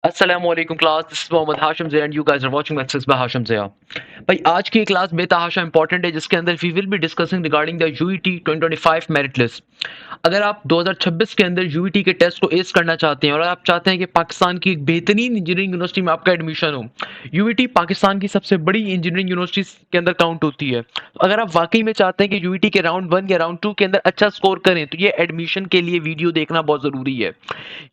Assalamualaikum class, this is Mohammad Hashim Zia and you guys are watching Maths by Hashim Zia। भाई आज की class बेतहाशा important है जिसके अंदर we will be discussing regarding the UET 2025 merit list. अगर आप 2026 के अंदर यूईटी के टेस्ट को एस करना चाहते हैं और आप चाहते हैं कि पाकिस्तान की एक बेहतरीन इंजीनियरिंग यूनिवर्सिटी में आपका एडमिशन हो, यूईटी पाकिस्तान की सबसे बड़ी इंजीनियरिंग यूनिवर्सिटी के अंदर काउंट होती है। तो अगर आप वाकई में चाहते हैं कि यूईटी के राउंड 1 या राउंड 2 के अंदर अच्छा स्कोर करें तो ये एडमिशन के लिए वीडियो देखना बहुत ज़रूरी है।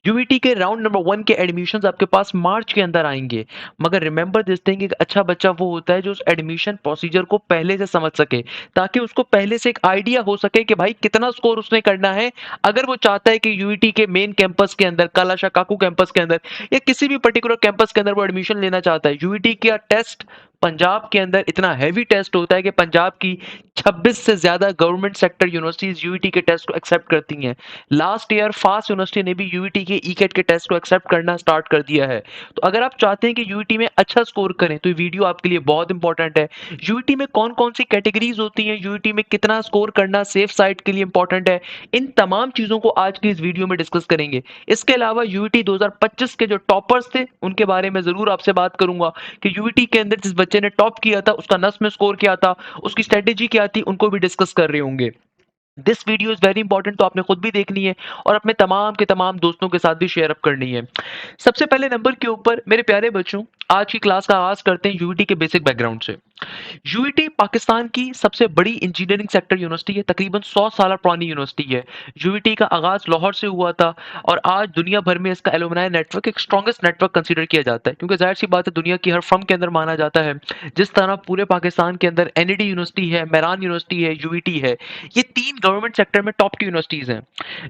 यूईटी के राउंड नंबर 1 के एडमिशंस आपके पास मार्च के अंदर आएंगे, मगर रिमेंबर दिस थिंग, एक अच्छा बच्चा वो होता है जो उस एडमिशन प्रोसीजर को पहले से समझ सके, ताकि उसको पहले से एक आइडिया हो सके कि भाई कितना स्कोर उसने करना है। अगर वो चाहता है कि यूईटी के मेन कैंपस के अंदर, कालाशा काकू कैंपस के अंदर या किसी भी पर्टिकुलर कैंपस के अंदर वो एडमिशन लेना चाहता है, यूईटी का टेस्ट पंजाब के अंदर इतना हैवी टेस्ट होता है कि पंजाब की 26 से ज्यादा गवर्नमेंट सेक्टर यूनिवर्सिटीज यूईटी के टेस्ट को एक्सेप्ट करती हैं। लास्ट ईयर फास्ट यूनिवर्सिटी ने भी यूईटी के ईकेट के टेस्ट को एक्सेप्ट करना स्टार्ट कर दिया है। तो अगर आप चाहते हैं कि यूईटी में अच्छा स्कोर करें तो ये वीडियो आपके लिए बहुत इंपॉर्टेंट है। यूईटी में कौन कौन सी कैटेगरीज होती हैं, यूईटी में कितना स्कोर करना सेफ साइड के लिए इंपॉर्टेंट है, इन तमाम चीजों को आज की इस वीडियो में डिस्कस करेंगे। इसके अलावा यूईटी 2025 के जो टॉपर्स थे उनके बारे में जरूर आपसे बात करूंगा कि यूईटी के अंदर जिस बच्चे ने टॉप किया था उसका नस्ल में स्कोर क्या था, उसकी स्ट्रेटेजी क्या थी, उनको भी डिस्कस कर रहे होंगे। This video is very important, तो आपने खुद भी देखनी है और अपने तमाम के तमाम दोस्तों के साथ भी शेयर अप करनी है। सबसे पहले नंबर के ऊपर मेरे प्यारे बच्चों, आज की क्लास का आगाज करते हैं यूईटी के बेसिक बैकग्राउंड से। यूईटी पाकिस्तान की सबसे बड़ी इंजीनियरिंग सेक्टर यूनिवर्सिटी है, तकरीबन 100 साल पुरानी यूनिवर्सिटी है। यूईटी का आगाज लाहौर से हुआ था और आज दुनिया भर में इसका एलुमनाई नेटवर्क एक स्ट्रॉन्गेस्ट नेटवर्क कंसीडर किया जाता है, क्योंकि जाहिर सी बात है दुनिया की हर फर्म के अंदर माना जाता है। जिस तरह पूरे पाकिस्तान के अंदर एनईडी यूनिवर्सिटी है, मेरान यूनिवर्सिटी है, यूईटी है, ये तीन गवर्नमेंट सेक्टर में टॉप की यूनिवर्सिटीज हैं।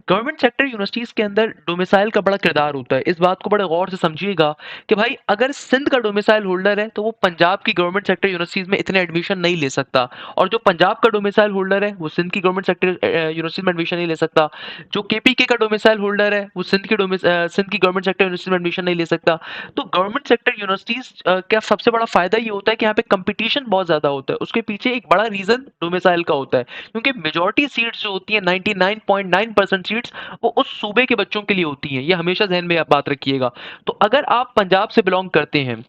गवर्नमेंट सेक्टर यूनिवर्सिटीज के अंदर डोमिसाइल का बड़ा किरदार होता है। इस बात को बड़े गौर से समझिएगा कि भाई अगर सिंध का डोमिसाइल होल्डर है तो वो पंजाब की गवर्नमेंट सेक्टर यूनिवर्सिटीज में इतने एडमिशन नहीं ले सकता, और जो पंजाब का डोमिसाइल होल्डर है वो सिंध की गवर्नमेंट सेक्टर यूनिवर्सिटी में एडमिशन नहीं ले सकता। जो केपीके का डोमिसाइल होल्डर है वो सिंध की गवर्नमेंट सेक्टर यूनिवर्सिटी में एडमिशन नहीं ले सकता। तो गवर्नमेंट सेक्टर यूनिवर्सिटीज का सबसे बड़ा फायदा ये होता है कि यहाँ पे कंपटीशन बहुत ज्यादा होता है। उसके पीछे एक बड़ा रीजन डोमिसाइल का होता है, क्योंकि मेजोरिटी सीट्स जो होती है 99.9% सीट्स वो उस सूबे के बच्चों के लिए होती हैं। ये हमेशा ध्यान में आप बात रखिएगा। तो अगर आप पंजाब से बिलोंग करते हैं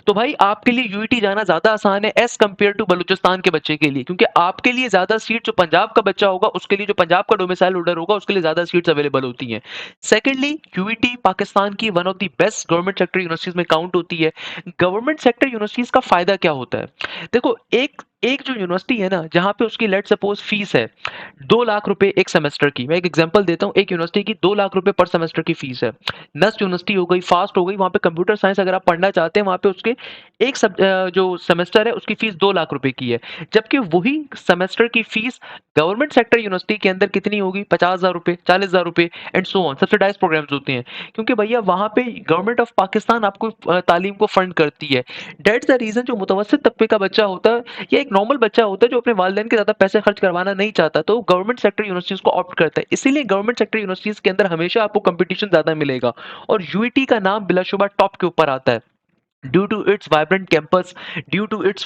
तो भाई आपके लिए यूईटी जाना ज्यादा आसान है एज कंपेयर टू बलूचिस्तान के बच्चे के लिए, क्योंकि आपके लिए ज्यादा सीट जो पंजाब का बच्चा होगा उसके लिए, जो पंजाब का डोमिसाइल होल्डर होगा उसके लिए ज्यादा सीट्स अवेलेबल होती हैं। सेकेंडली, यूईटी पाकिस्तान की one of the best government sector universities में काउंट होती है। गवर्नमेंट सेक्टर यूनिवर्सिटीज का फायदा क्या होता है? देखो, एक एक जो यूनिवर्सिटी है ना, जहां पे उसकी लेट सपोज फीस है 2 लाख रुपए एक सेमेस्टर की, मैं एक एग्जांपल देता हूं, एक यूनिवर्सिटी की 2 लाख रुपए पर सेमेस्टर की फीस है। नस्ट यूनिवर्सिटी हो गई, फास्ट हो गई, वहां पे कंप्यूटर साइंस अगर आप पढ़ना चाहते हैं वहां पे उसके जो सेमेस्टर है उसकी फीस 2 लाख रुपए की है। जबकि वही सेमेस्टर की फीस गवर्नमेंट सेक्टर यूनिवर्सिटी के अंदर कितनी होगी? 50,000 रुपए, 40,000 रुपए and so on. Subsidise programmes होते हैं, क्योंकि भैया वहां पे गवर्नमेंट ऑफ पाकिस्तान आपको तालीम को फंड करती है। डेट्स द रीजन जो मुतवसत तबके का बच्चा होता है या एक नॉर्मल बच्चा होता है जो अपने वालिदैन के ज्यादा पैसे खर्च करवाना नहीं चाहता, तो गवर्नमेंट सेक्टर यूनिवर्सिटीज को ऑप्ट करता है। इसीलिए गवर्नमेंट सेक्टर यूनिवर्सिटीज के अंदर हमेशा आपको कंपटीशन ज्यादा मिलेगा, और यूईटी का नाम बिलाशुबा टॉप के ऊपर आता है due to its vibrant campus, due to its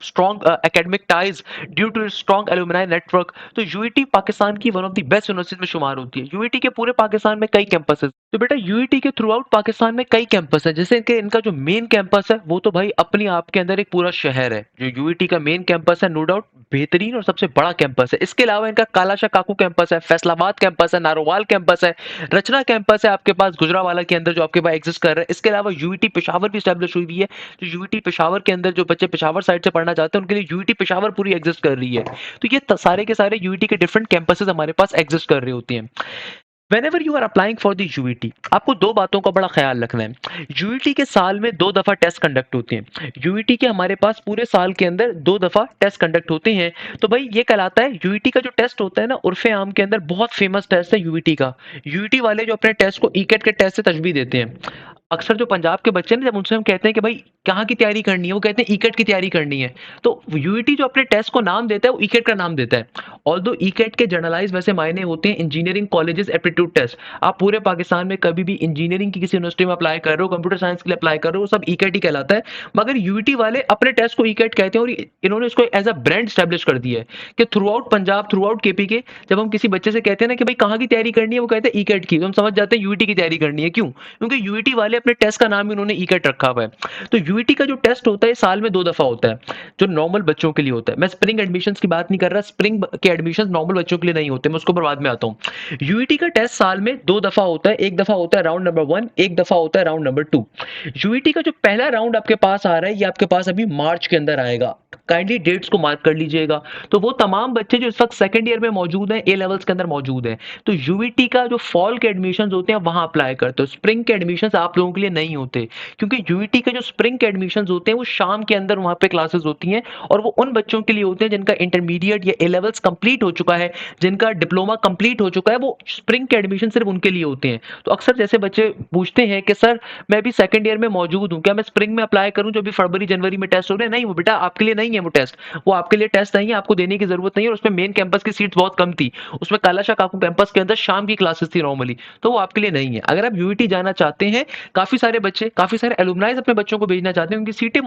strong academic ties, due to its strong alumni network। तो यूईटी पाकिस्तान की one of the best universities में शुमार होती है। यूईटी के पूरे पाकिस्तान में कई कैंपस है। तो बेटा यूईटी के थ्रू आउट पाकिस्तान में कई कैंपस है, जैसे कि इनका जो मेन कैंपस है वो तो भाई अपने आप के अंदर एक पूरा शहर है। जो यूईटी का मेन कैंपस है नो डाउट बेहतरीन और सबसे बड़ा कैंपस है। इसके अलावा इनका कालाशा काकू कैंपस है, फैसलाबाद कैंपस है, नारोवाल कैंपस है, रचना कैंपस है आपके पास गुजरावाला के अंदर जो आपके पास एग्जिस्ट कर रहा है। इसके अलावा यूईटी पेशावर भी स्टैब्लिश हुई है। तो यूईटी पेशावर के अंदर जो बच्चे पेशावर साइड से पढ़ना चाहते हैं उनके लिए यूईटी पेशावर पूरी एग्जिस्ट कर रही है। तो ये सारे के सारे यूईटी के डिफरेंट कैंपसेस हमारे पास एग्जिस्ट कर रहे होते हैं। Whenever you are applying for the UET, आपको दो बातों का बड़ा ख्याल रखना है। यूईटी के साल में 2 दफा टेस्ट कंडक्ट होते हैं। यूईटी के हमारे पास पूरे साल के अंदर 2 दफा टेस्ट कंडक्ट होते हैं। तो भाई ये कहलाता है यूईटी का जो टेस्ट होता है ना, उर्फे आम के अंदर बहुत फेमस टेस्ट है यूईटी का। यूईटी वाले जो अपने टेस्ट को ईकेट के टेस्ट से तशबीह देते हैं। अक्सर जो पंजाब के बच्चे हैं जब उनसे हम कहते हैं कि भाई कहाँ की तैयारी करनी है, वो कहते हैं ईकेट की तैयारी करनी है। तो यूईटी जो अपने टेस्ट को नाम देता है वो ईकेट का नाम देता है। ऑल्दो ईकेट के जर्नलाइज वैसे मायने होते हैं इंजीनियरिंग कॉलेजेस एप्टीट्यूड टेस्ट। आप पूरे पाकिस्तान में कभी भी इंजीनियरिंग की किसी यूनिवर्सिटी में अप्लाई कर रहे हो, कंप्यूटर साइंस के लिए अप्लाई कर रहे हो, सब ईकेट ही कहलाता है। मगर यूईटी वाले अपने टेस्ट को ईकेट कहते हैं और इन्होंने इसको एज अ ब्रांड स्टैब्लिश कर दिया है कि through out Punjab, through out KP के जब हम किसी बच्चे से कहते हैं ना कि भाई कहाँ की तैयारी करनी है, वो कहते हैं ईकेट की, तो हम समझ जाते हैं यूईटी की तैयारी करनी है। क्यों? क्योंकि यूईटी वाले अपने टेस्ट का नाम ही उन्होंने ई-कैट रखा हुआ है। तो यूईटी का जो टेस्ट होता है साल में 2 दफ़ा होता है, जो नॉर्मल बच्चों के लिए होता है। मैं स्प्रिंग एडमिशन्स की बात नहीं कर रहा, स्प्रिंग के एडमिशन्स नॉर्मल बच्चों के लिए नहीं होते, मैं उसके ऊपर बाद में आता हूँ। यूईटी का टेस्ट साल में 2 दफ़ा होता है, एक दफ़ा होता है राउंड नंबर 1, एक दफ़ा होता है राउंड नंबर 2। यूईटी का जो पहला राउंड आपके पास आ रहा है, ये आपके पास अभी मार्च के अंदर आएगा। काइंडली डेट्स को मार्क कर लीजिएगा। तो वो तमाम बच्चे जो इस वक़्त सेकंड ईयर में मौजूद हैं, ए लेवल्स के अंदर मौजूद हैं, तो यूईटी का जो फॉल के एडमिशन्स होते हैं वहाँ अप्लाई करते हो। स्प्रिंग के एडमिशन्स आप लोगों के लिए नहीं होते, क्योंकि यूईटी के जो स्प्रिंग के एडमिशन्स होते हैं वो शाम के अंदर वहाँ पे क्लासेस होती हैं और वो उन बच्चों के लिए होते हैं जिनका इंटरमीडिएट या ए लेवल्स कंप्लीट हो चुका है, जिनका डिप्लोमा कंप्लीट हो चुका है, वो स्प्रिंग के एडमिशन सिर्फ उनके लिए होते हैं। तो अक्सर जैसे बच्चे पूछते हैं कि सर मैं अभी सेकंड ईयर में मौजूद हूँ, क्या मैं स्प्रिंग में अप्लाई करूँ जो अभी फरवरी जनवरी में टेस्ट हो रहे हैं? नहीं, वो बेटा आपके लिए नहीं है वो टेस्ट। वो आपके लिए टेस्ट नहीं है, आपको देने की जरूरत नहीं है और उसमें मेन कैंपस की सीट्स बहुत कम थी। उसमें कालाशाह काकू कैंपस के अंदर शाम की क्लासेस थी नॉर्मली, तो वो आपके लिए नहीं है। अगर आप यूईटी जाना चाहते हैं, काफी सारे बच्चे, काफी सारे एलुमनाइज अपने बच्चों को भेजना चाहते हैं, उनकी सीटें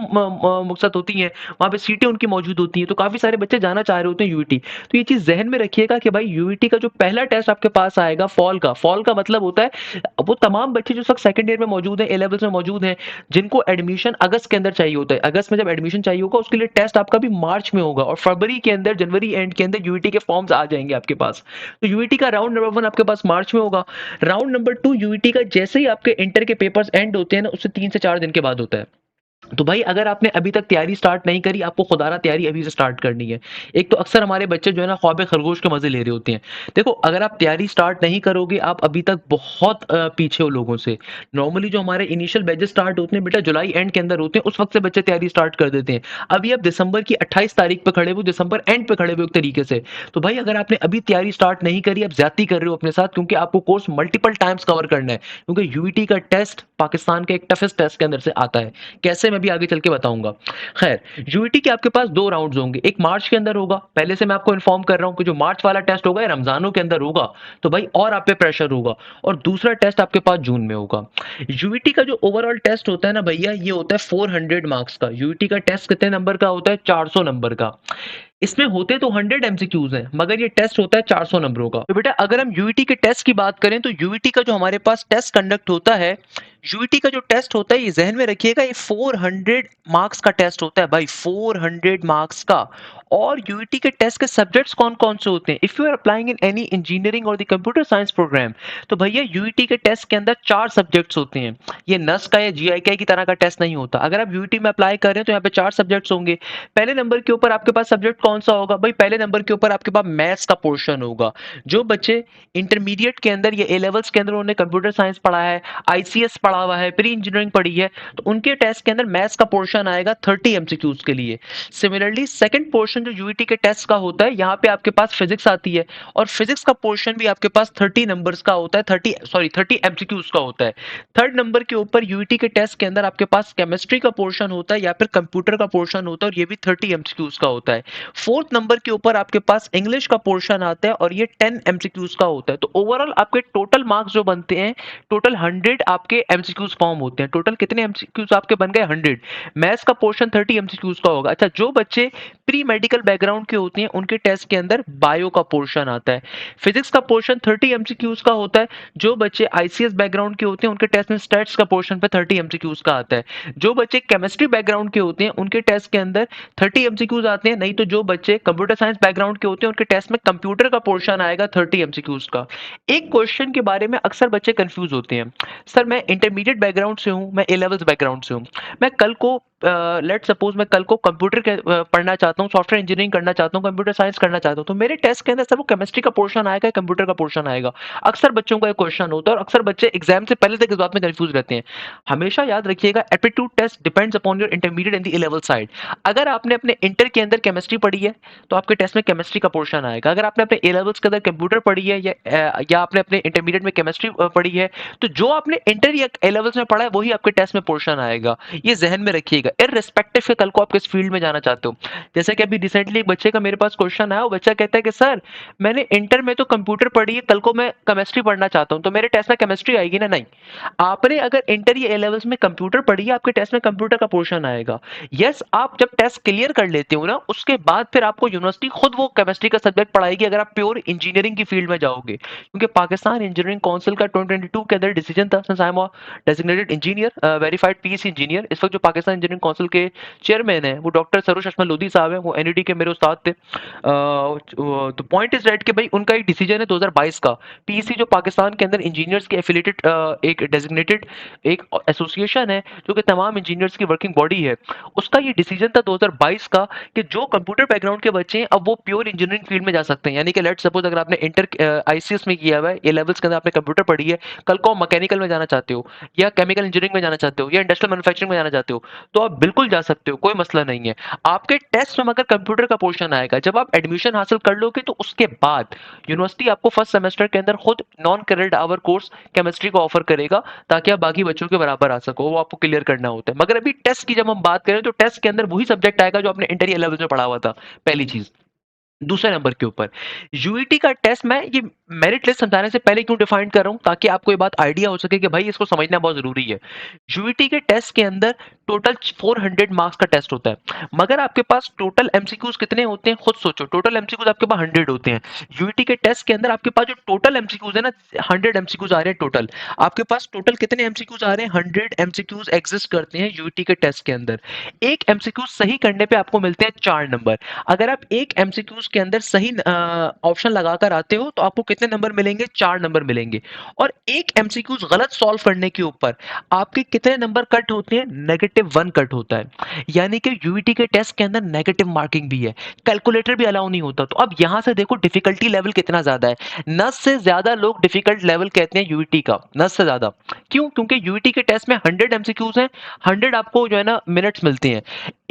मुक्सत होती हैं, वहाँ पे सीटें उनकी मौजूद होती हैं, तो काफी सारे बच्चे जाना चाह रहे होते हैं यूईटी। तो ये चीज जहन में रखिएगा कि भाई यूईटी का जो पहला टेस्ट आपके पास आएगा फॉल का मतलब होता है वो तमाम बच्चे जो सब सेकंड ईयर में मौजूद हैं, ए लेवल्स में मौजूद हैं, जिनको एडमिशन अगस्त के अंदर चाहिए होता है। अगस्त में जब एडमिशन चाहिए होगा उसके लिए टेस्ट आपका भी मार्च में होगा और फरवरी के अंदर, जनवरी एंड के अंदर यूईटी के फॉर्म्स आ जाएंगे आपके पास। तो यूईटी का राउंड नंबर 1 आपके पास मार्च में होगा। राउंड नंबर 2 यूईटी का जैसे ही आपके इंटर के पेपर्स एंड होते हैं ना, उससे 3 से 4 दिन के बाद होता है। तो भाई अगर आपने अभी तक तैयारी स्टार्ट नहीं करी, आपको खुदारा तैयारी अभी से स्टार्ट करनी है। एक तो अक्सर हमारे बच्चे जो है ना ख्वाब खरगोश के मजे ले रहे होते हैं। देखो अगर आप तैयारी स्टार्ट नहीं करोगे, आप अभी तक बहुत पीछे हो लोगों से। नॉर्मली जो हमारे इनिशियल बैचेस स्टार्ट होते हैं बेटा जुलाई एंड के अंदर होते हैं, उस वक्त से बच्चे तैयारी स्टार्ट कर देते हैं। अभी आप दिसंबर की 28 तारीख पे खड़े हो, दिसंबर एंड पे खड़े हो एक तरीके से। तो भाई अगर आपने अभी तैयारी स्टार्ट नहीं करी, आप ज्यादती कर रहे हो अपने साथ, क्योंकि आपको कोर्स मल्टीपल टाइम्स कवर करना है, क्योंकि यूईटी का टेस्ट पाकिस्तान के एक टफेस्ट टेस्ट के अंदर से आता है। कैसे, मैं भी आगे चल के बताऊंगा। खैर, यूईटी के आपके पास 2 राउंड्स होंगे, एक मार्च के अंदर होगा, पहले से मैं आपको इन्फॉर्म कर रहा हूं कि जो मार्च वाला टेस्ट होगा ये रमजानों के अंदर होगा, तो भाई और आप पे प्रेशर होगा। और दूसरा टेस्ट आपके पास जून में होगा। यूईटी का जो ओवरऑल टेस्ट होता है ना भैया, ये होता है 400 मार्क्स का। यूईटी का टेस्ट कितने नंबर का होता है? 400 नंबर का। इसमें होते तो 100 एमसीक्यूज हैं, मगर ये टेस्ट होता है 400 नंबरों का। तो बेटा अगर हम यूईटी के टेस्ट की बात करें, तो यूईटी का जो हमारे पास टेस्ट कंडक्ट होता है, यूईटी का जो टेस्ट होता है, ये जहन में रखिएगा, ये 400 मार्क्स का टेस्ट होता है भाई, 400 मार्क्स का। और यूईटी के टेस्ट के सब्जेक्ट्स कौन कौन से होते हैं? If you are applying in any engineering और द कंप्यूटर साइंस प्रोग्राम, तो भैया यूईटी के टेस्ट के अंदर 4 सब्जेक्ट्स होते हैं। ये नस का या जीआईके की तरह का टेस्ट नहीं होता। अगर आप यूईटी में अप्लाई कर रहे हैं तो यहाँ पे 4 सब्जेक्ट्स होंगे। पहले नंबर के ऊपर आपके पास सब्जेक्ट कौन सा होगा भाई? पहले नंबर के ऊपर आपके पास मैथ्स का पोर्शन होगा। जो बच्चे इंटरमीडिएट के अंदर या ए लेवल्स के अंदर उन्होंने कंप्यूटर साइंस पढ़ा है, आईसीएस पढ़ा हुआ है, प्री इंजीनियरिंग पढ़ी है, तो उनके टेस्ट के अंदर मैथ्स का पोर्शन आएगा 30 एमसीक्यूज के लिए। सिमिलरली सेकंड पोर्शन जो यूईटी के टेस्ट का होता है, यहाँ पे आपके पास फिजिक्स आती है और फिजिक्स का पोर्शन भी आपके पास 30 नंबर्स का होता है, 30 एमसीक्यूज का होता है। थर्ड नंबर के ऊपर यूईटी के टेस्ट के अंदर आपके पास केमिस्ट्री का पोर्शन होता है या फिर कंप्यूटर का पोर्शन होता है और ये भी 30 एमसीक्यूज का होता है। फोर्थ नंबर के ऊपर आपके पास इंग्लिश का पोर्शन आता है और ये 10 एमसीक्यूज का होता है। तो ओवरऑल आपके टोटल मार्क्स जो बनते हैं, टोटल 100 आपके एमसीक्यूज फॉर्म होते हैं। टोटल कितने एमसीक्यूज आपके बन गए? 100। मैथ्स का पोर्शन 30 एमसीक्यूज का होगा। अच्छा, जो बच्चे प्री मेडिकल बैकग्राउंड के होते हैं उनके टेस्ट के अंदर बायो का पोर्शन आता है। फिजिक्स का पोर्शन 30 एमसीक्यूज का होता है। जो बच्चे आईसीएस बैकग्राउंड के होते हैं उनके टेस्ट में स्टैट्स का पोर्शन पे 30 एमसीक्यूज का आता है। जो बच्चे केमिस्ट्री बैकग्राउंड के होते हैं उनके टेस्ट के अंदर 30 एमसीक्यूज आते हैं। नहीं तो जो बच्चे कंप्यूटर साइंस बैकग्राउंड के होते हैं उनके टेस्ट में कंप्यूटर का पोर्शन आएगा 30 एमसीक्यूज का। एक क्वेश्चन के बारे में अक्सर बच्चे कंफ्यूज होते हैं, सर मैं इंटरमीडिएट बैकग्राउंड से हूं, मैं ए लेवल्स बैकग्राउंड से हूं, मैं कल को लेट सपोज मैं कल को कंप्यूटर के पढ़ना चाहता हूँ, सॉफ्टवेयर इंजीनियरिंग करना चाहता हूँ, कंप्यूटर साइंस करना चाहता हूँ, तो मेरे टेस्ट के अंदर सर वो केमिस्ट्री का पोर्शन आएगा, कंप्यूटर का पोर्शन आएगा? अक्सर बच्चों का एक क्वेश्चन होता है और अक्सर बच्चे एग्जाम से पहले तक इस बात में कंफ्यूज रहते हैं। हमेशा याद रखिएगा, aptitude test depends upon your intermediate and the A level side. अगर आपने अपने इंटर के अंदर केमिस्ट्री पढ़ी है तो आपके टेस्ट में केमिस्ट्री का पोर्शन आएगा। अगर आपने अपने ए लेवल्स के अंदर कंप्यूटर पढ़ी है या आपने अपने इंटरमीडिएट में केमिस्ट्री पढ़ी है, तो जो आपने इंटर या ए लेवल्स में पढ़ा है वही आपके टेस्ट में पोर्शन आएगा। ये जहन में रखिएगा। इर्रिस्पेक्टिव के कल को आप किस फील्ड में जाना चाहते हो। जैसे कि अभी रिसेंटली एक बच्चे का मेरे पास क्वेश्चन आया, वो बच्चा कहता है कि सर मैंने इंटर में तो कंप्यूटर पढ़ी है, कल को मैं केमिस्ट्री पढ़ना चाहता हूँ, तो मेरे टेस्ट में केमिस्ट्री आएगी ना? नहीं। आपने अगर इंटर या ए लेवल्स में कंप्यूटर पढ़ी है, आपके टेस्ट में कंप्यूटर का पोर्शन आएगा। यस, आप जब टेस्ट क्लियर कर लेते हो ना, उसके बाद फिर आपको यूनिवर्सिटी खुद वो केमिस्ट्री का सब्जेक्ट पढ़ाएगी अगर आप प्योर इंजीनियरिंग की फील्ड में जाओगे। क्योंकि पाकिस्तान इंजीनियरिंग काउंसिल का 2022 के अंदर डिसीजन था, since I am designated engineer, verified PSC engineer. इस वक्त जो पाकिस्तान इंजीनियरिंग काउंसिल के चेयरमैन है वो डॉक्टर सरोज अशमत लोधी साहब हैं, वो एनईडी के मेरे उस्ताद थे। तो पॉइंट इज दैट कि भाई उनका एक डिसीजन है 2022 का। पीएससी जो पाकिस्तान के अंदर इंजीनियर्स के एफिलेटेड एक डेजिग्नेटेड एक एसोसिएशन है जो कि तमाम इंजीनियर्स की वर्किंग बॉडी है, उसका ये डिसीजन था 2022 का कि जो कंप्यूटर बैकग्राउंड के बच्चे हैं अब वो प्योर इंजीनियरिंग फील्ड में जा सकते हैं। यानी कि लेट सपोज अगर आपने इंटर आईसीएस में किया हुआ है, ए लेवल्स के अंदर आपने कंप्यूटर पढ़ी है, कल को मैकेनिकल में जाना चाहते हो या केमिकल इंजीनियरिंग में जाना चाहते हो या इंडस्ट्रियल मैन्युफैक्चरिंग में जाना चाहते हो, तो आप बिल्कुल जा सकते हो, कोई मसला नहीं है। आपके टेस्ट में अगर कंप्यूटर का पोर्शन आएगा, जब आप एडमिशन हासिल कर लोगे तो उसके बाद यूनिवर्सिटी आपको फर्स्ट सेमेस्टर के अंदर खुद non credit hour course chemistry को ऑफर करेगा ताकि आप बाकी बच्चों के बराबर आ सको, वो आपको क्लियर करना होता है। मगर अभी टेस्ट की जब हम बात करें तो टेस्ट के अंदर वही सब्जेक्ट आएगा जो आपने इंटर या लेवल में पढ़ा हुआ था, पहली चीज। दूसरे नंबर के ऊपर यूईटी का टेस्ट, मैं ये मेरिट लिस्ट समझाने से पहले क्यों डिफाइन कर रहा हूं, ताकि आपको ये बात आइडिया हो सके कि भाई इसको समझना बहुत जरूरी है। यूईटी के टेस्ट के अंदर टोटल 400 मार्क्स का टेस्ट होता है, मगर आपके पास टोटल एमसीक्यूज कितने होते हैं खुद सोचो। टोटल एमसीक्यूज आपके पास 100 होते हैं। यूईटी के टेस्ट के अंदर आपके पास जो टोटल एमसीक्यूज है ना, 100 एमसीक्यूज आ रहे हैं टोटल। आपके पास टोटल कितने एमसीक्यूज आ रहे हैं? 100 एमसीक्यूज एग्जिस्ट करते हैं यूईटी के टेस्ट के अंदर। एक एमसीक्यू सही करने पे आपको मिलते हैं 4 नंबर। अगर आप एक एमसीक्यूज के अंदर सही ऑप्शन लगाकर आते हो तो आपको कितने नंबर मिलेंगे? 4 नंबर मिलेंगे। और एक एमसीक्यूज गलत सॉल्व करने के ऊपर आपके कितने नंबर कट होते हैं? -1 कट होता है। यानी कि यूईटी के टेस्ट के अंदर नेगेटिव मार्किंग भी है, कैलकुलेटर भी अलाउ नहीं होता। तो अब यहां से देखो डिफिकल्टी लेवल कितना ज्यादा है। नस से ज्यादा लोग डिफिकल्ट लेवल कहते हैं यूईटी का, नस से ज्यादा। क्यों? क्योंकि यूईटी के टेस्ट में 100 एमसीक्यूज हैं, 100 आपको जो है ना मिनट्स मिलते हैं।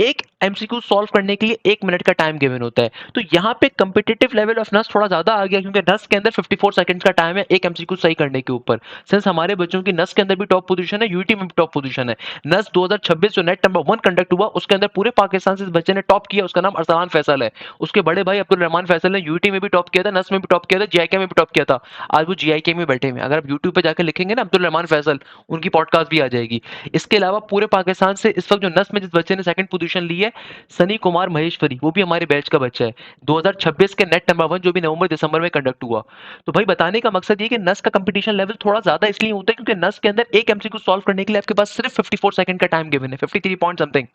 एक एमसीक्यू सॉल्व करने के लिए 1 मिनट का टाइम गिवन होता है। तो यहाँ पे कंपिटिटिव लेवल ऑफ नस थोड़ा ज्यादा आ गया, क्योंकि नस के अंदर 54 सेकंड्स का टाइम है एक एमसीक्यू सही करने के ऊपर। सिंस हमारे बच्चों की नस के अंदर भी टॉप पोजीशन है, यूटी में भी टॉप पोजीशन है। नस 2026 जो नेट नंबर 1 कंडक्ट हुआ उसके अंदर पूरे पाकिस्तान से इस बच्चे ने टॉप किया, उसका नाम अरसलान फैसल है। उसके बड़े भाई अब्दुल रहमान फैसल ने यूटी में भी टॉप किया था, नस में भी टॉप किया था, जीआईके में भी टॉप किया था। आज वो जीआईके में बैठे हुए। अगर आप यूट्यूब पे जाकर लिखेंगे ना अब्दुल रहमान फैसल, उनकी पॉडकास्ट भी आ जाएगी। इसके अलावा पूरे पाकिस्तान से इस वक्त जो नस में जिस बच्चे ने सेकंड पोजीशन ली है, सनी कुमार महेश्वरी, वो भी हमारे बैच का बच्चा है। 2026 के नेट नंबर 1 जो भी नवंबर दिसंबर में कंडक्ट हुआ। तो भाई बताने का मकसद ये कि नस का कंपटीशन लेवल थोड़ा ज्यादा इसलिए होता है क्योंकि नस के अंदर एक एमसीक्यू सॉल्व करने के लिए आपके पास सिर्फ 54 सेकंड का टाइम गिवन है, 53 पॉइंट समथिंग।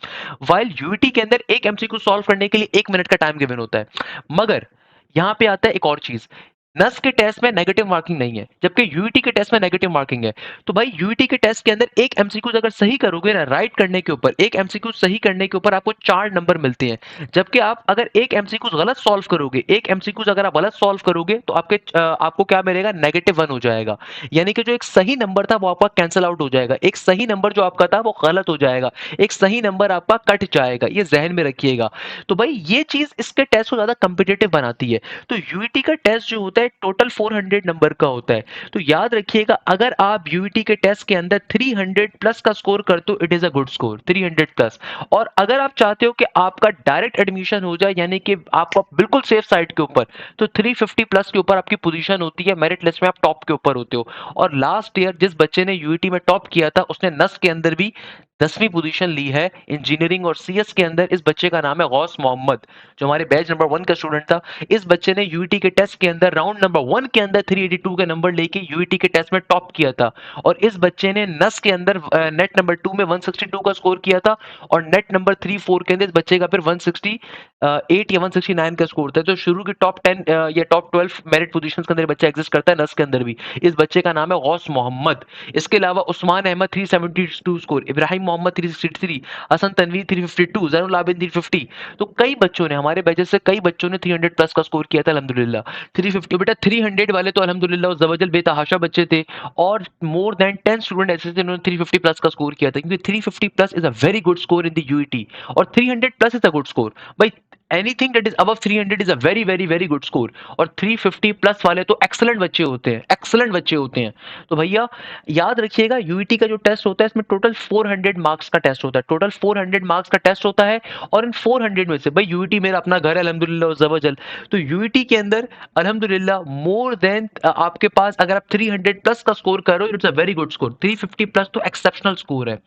वाइल यूटी के अंदर एक एमसीक्यू सॉल्व करने के लिए 1 मिनट का टाइम गिवन होता है। मगर यहां पे आता है एक और चीज, नस के टेस्ट में नेगेटिव मार्किंग नहीं है, जबकि यूईटी के टेस्ट में नेगेटिव मार्किंग है। तो भाई यूईटी के टेस्ट के अंदर एक एमसीक्यू अगर सही करोगे ना, राइट करने के ऊपर, एक एमसीक्यू सही करने के ऊपर आपको 4 नंबर मिलते हैं। जबकि आप अगर एक एमसीक्यू गलत सॉल्व करोगे, एक एमसीक्यू अगर आप गलत सॉल्व करोगे तो आपको क्या मिलेगा? -1 हो जाएगा। यानी कि जो एक सही नंबर था वो आपका कैंसिल आउट हो जाएगा, एक सही नंबर जो आपका था वो गलत हो जाएगा, एक सही नंबर आपका कट जाएगा। ये जहन में रखिएगा। तो भाई ये चीज इसके टेस्ट को ज्यादा कॉम्पिटिटिव बनाती है। तो यूईटी का टेस्ट जो होता है टोटल 400 नंबर का होता है। तो याद रखिएगा, अगर आप यूईटी के टेस्ट के अंदर 300 प्लस का स्कोर करते हो, it is a good score, 300 plus. और अगर आप चाहते हो कि आपका डायरेक्ट एडमिशन हो जाए, यानी कि आपको बिल्कुल सेफ साइड के ऊपर, तो 350 प्लस के ऊपर आपकी पोजीशन होती है, मेरिट लिस्ट में आप टॉप के ऊपर होते हो। और लास्ट ईयर जिस बच्चे ने यूईटी में टॉप किया था उसने नस के अंदर भी 10वीं पोजीशन ली है इंजीनियरिंग और सीएस के अंदर। इस बच्चे का नाम है गौस मोहम्मद, जो हमारे बैच नंबर 1 का स्टूडेंट था। इस बच्चे ने यूईटी के टेस्ट के अंदर राउंड नंबर 1 के अंदर 382 के नंबर लेके यूईटी के टेस्ट में टॉप किया था। और इस बच्चे ने नस के अंदर नेट नंबर 2 में 162 का स्कोर किया था, और नेट नंबर 3-4 के अंदर इस बच्चे का फिर 168 या 169 का स्कोर था। तो शुरू की टॉप 10 या टॉप 12 मेरिट पोजीशंस के अंदर बच्चा एग्जिस्ट करता है नस के अंदर भी। इस बच्चे का नाम है गौस मोहम्मद। इसके अलावा उस्मान अहमद 372 स्कोर, इब्राहिम मोहम्मद 363, हसन तनवीर 352, जैनुल आबिद 350। तो कई बच्चों ने, हमारे बैचेस से कई बच्चों ने 300 प्लस का स्कोर किया था अल्हम्दुलिल्लाह। 350 बेटा 300 वाले तो अल्हम्दुलिल्लाह जबरदस्त बेतहाशा बच्चे थे, और मोर देन 10 स्टूडेंट ऐसे थे जिन्होंने 350 प्लस का स्कोर किया था, क्योंकि 350 plus is a very good score in the UET, और 300 plus is a good score. भाई anything that is above 300 is a very very very good score, और 350 प्लस वाले तो एक्सलेंट बच्चे होते हैं, एक्सलेंट बच्चे होते हैं। तो भैया याद रखिएगा, यूईटी का जो टेस्ट होता है इसमें टोटल 400 मार्क्स का टेस्ट होता है, टोटल 400 मार्क्स का टेस्ट होता है। और इन 400 में से भाई यूईटी मेरा अपना घर है अल्हम्दुलिल्लाह ज़बरजल, तो यूईटी के अंदर अल्हम्दुलिल्लाह मोर देन आपके पास अगर आप 300 प्लस का स्कोर कर रहे हो, it's a very good score. 350 plus तो एक्सेप्शनल स्कोर है।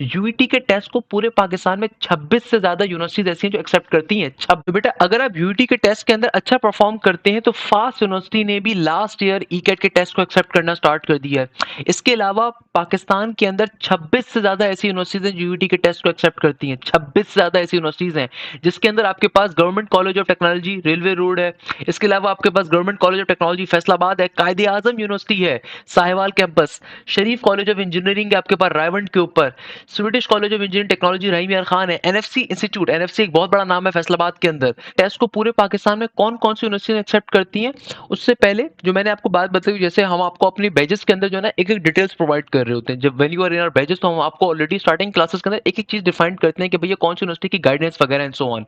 यूईटी के टेस्ट को पूरे पाकिस्तान में 26 से ज्यादा यूनिवर्सिटीज ऐसी हैं जो एक्सेप्ट करती हैं। तो बेटा अगर आप यूईटी के टेस्ट के अंदर अच्छा परफॉर्म करते हैं तो फास्ट यूनिवर्सिटी ने भी लास्ट ईयर ईकेट के टेस्ट को एक्सेप्ट करना स्टार्ट कर दिया है। इसके अलावा पाकिस्तान के अंदर 26 से ज्यादा ऐसी यूनिवर्सिटीज हैं जो यूईटी के टेस्ट को एक्सेप्ट करती हैं। 26 से ज्यादा ऐसी यूनिवर्सिटीज हैं जिसके अंदर आपके पास government college of technology railway road है, इसके अलावा आपके पास government college of technology Faisalabad है, कायदे आजम यूनिवर्सिटी है Sahiwal campus, Sharif college of engineering है आपके पास रायवंड के ऊपर, Swedish college of engineering technology Rahim Yar Khan है, एनएफसी इंस्टीट्यूट, एनएफसी एक बहुत बड़ा नाम है फैसलाबाद के अंदर। टेस्ट को पूरे पाकिस्तान में कौन कौन सी यूनिवर्सिटी एक्सेप्ट करती हैं, उससे पहले जो मैंने आपको बात बताई, जैसे हम आपको अपनी बैजेस के अंदर जो है ना एक एक डिटेल्स प्रोवाइड कर रहे होते हैं। जब when you are in our batches तो हम आपको ऑलरेडी स्टार्टिंग क्लासेस के अंदर एक एक चीज डिफाइन करते हैं कि भैया कौन सी यूनिवर्सिटी की गाइडेंस वगैरह एंड सो ऑन।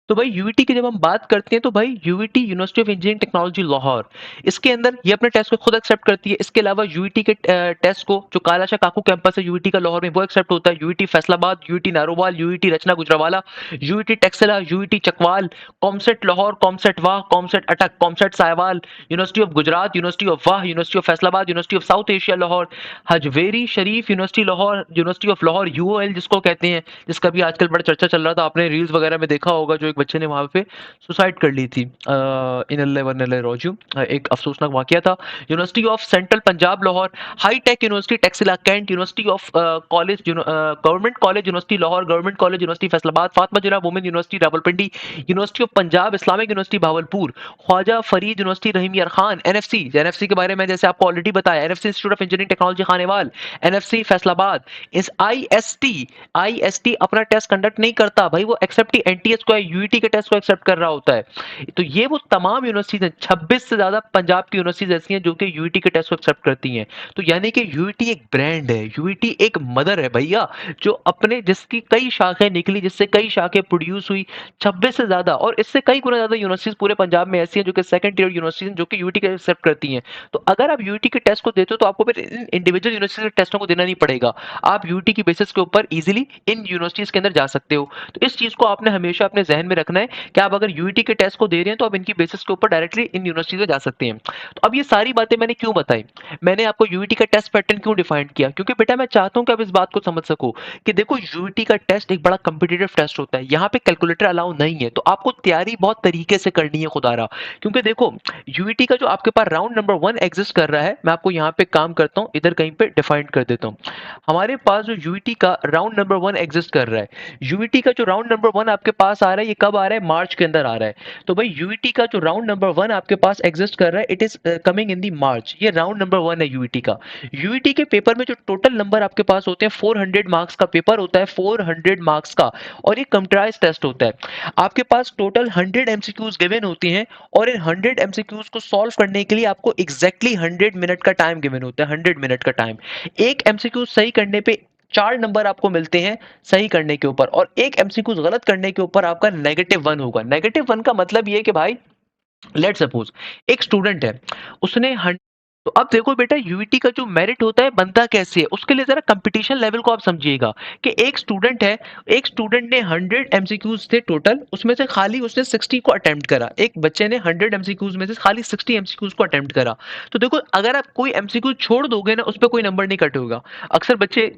तो भाई यूईटी की जब हम बात करते हैं तो भाई UET university of engineering technology Lahore, इसके अंदर ये अपने टेस्ट को खुद एक्सेप्ट करती है। इसके अलावा यूईटी के टेस्ट को जो कालाशाह काकू कैंपस है यूईटी का लाहौर में वो एक्सेप्ट होता है। UET Faisalabad, UET Narowal, UET Rachna Gujranwala, UET Taxila, UET Chakwal, COMSATS Lahore, COMSATS Wah, COMSATS Attock, COMSATS Sahiwal, university of Gujrat, university of Wah, university of Faisalabad, university of South Asia Lahore, Hajvery Sharif university Lahore, university of Lahore UOL जिसको कहते हैं, जिसका भी आजकल बड़ा चर्चा चल रहा था, आपने रील्स वगैरह में देखा होगा, जो एक बच्चे ने वहां पे सुसाइड कर ली थी। इन अल्लाह वन अल्लाह रोजू, एक अफसोसनाक वाकया था। University of central Punjab Lahore, high tech university Taxila cantt, university of college government college university Lahore, government college university Faisalabad, Fatima Jinnah women university Rawalpindi, university of Punjab Islamic university Bahawalpur, Khwaja Farid university Rahim Yar Khan, NFC, NFC के बारे में जैसे आपको ऑलरेडी बताया, NFC institute of engineering technology Khanewal, NFC Faisalabad, इस IST अपना test conduct नहीं करता भाई, वो एक्सेप्ट ही एनटीएस को यूईटी के टेस्ट को एक्सेप्ट कर रहा होता है। तो ये वो तमाम यूनिवर्सिटीज हैं, 26 से ज्यादा पंजाब की यूनिवर्सिटीज ऐसी हैं जो कि यूईटी के टेस्ट को एक्सेप्ट करती हैं। तो यानी कि यूईटी एक ब्रांड है, यूईटी एक मदर है भैया, जो अपने जिसकी कई शाखें निकली, जिससे कई शाखें प्रोड्यूस हुई, 26 से ज्यादा और इससे कई गुना ज्यादा यूनिवर्सिटीज पूरे पंजाब में ऐसी हैं जो कि सेकंड टियर यूनिवर्सिटीज जो कि यूईटी के एक्सेप्ट करती हैं। तो अगर आप यूईटी के टेस्ट को देते हो तो आपको फिर इंडिविजुअल यूनिवर्सिटी के टेस्टों को देना नहीं पड़ेगा, आप यूईटी की बेसिस के ऊपर इजीली इन यूनिवर्सिटीज के अंदर जा सकते हो। तो इस चीज को आपने हमेशा अपने जहन में रखना है कि आप अगर यूईटी के टेस्ट को दे रहे हैं तो आप इनकी बेसिस के ऊपर डायरेक्टली इन यूनिवर्सिटीज में जा सकते हैं। तो अब ये सारी बातें मैंने क्यों बताई, मैंने आपको यूईटी का टेस्ट पैटर्न क्यों डिफाइन किया, क्योंकि बेटा मैं चाहता हूं कि आप इस बात को समझ सको कि देखो यूईटी का टेस्ट एक बड़ा कॉम्पिटिटिव टेस्ट होता है, यहाँ पे कैलकुलेटर अलाउ नहीं है, तो आपको तैयारी बहुत तरीके से करनी है खुदारा। क्योंकि देखो यूईटी का जो आपके पास राउंड नंबर 1 एग्जिस्ट कर रहा है, मैं आपको यहाँ पे काम करता हूँ, इधर कहीं पे डिफाइन कर देता हूँ। हमारे पास जो यूईटी का राउंड नंबर 1 एग्जिस्ट कर रहा है, यूईटी का जो राउंड नंबर 1 आपके पास आ रहा है, ये कब आ रहा है, मार्च के अंदर आ रहा है। तो भाई यूईटी का जो राउंड नंबर 1 आपके पास एग्जिस्ट कर रहा है, इट इज कमिंग इन दी मार्च, ये राउंड नंबर 1 है यूईटी का। यूईटी के पेपर में जो टोटल नंबर आपके पास होते हैं, 400 मार्क्स का पेपर होता है, 400 मार्क्स का, और ये कंप्यूटराइज्ड टेस्ट होता है। आपके पास टोटल 100 एमसीक्यूज गिवन होती हैं, और इन 100 एमसीक्यूज को सॉल्व करने के लिए आपको एग्जैक्टली 100 मिनट का टाइम गिवन होता है, 100 मिनट का टाइम। एक एमसीक्यू सही करने पे 4 नंबर आपको मिलते हैं सही करने के ऊपर, और एक एमसीक्यू गलत करने के ऊपर आपका -1 होगा। -1 का मतलब ये है कि भाई लेट सपोज एक स्टूडेंट है, उसने तो अब देखो बेटा यूईटी का जो मेरिट होता है बनता कैसे है, उसके लिए जरा कंपटीशन लेवल को आप समझिएगा कि एक स्टूडेंट है, एक स्टूडेंट ने 100 एमसीक्यूज थे टोटल, उसमें से खाली उसने 60 को अटेम्प्ट करा, एक बच्चे ने 100 एमसीक्यूज में से खाली 60 एमसीक्यूज को अटेम्प्ट करा। तो देखो अगर आप कोई एमसीक्यू छोड़ दोगे ना, उस पर कोई नंबर नहीं कट होगा। अक्सर बच्चे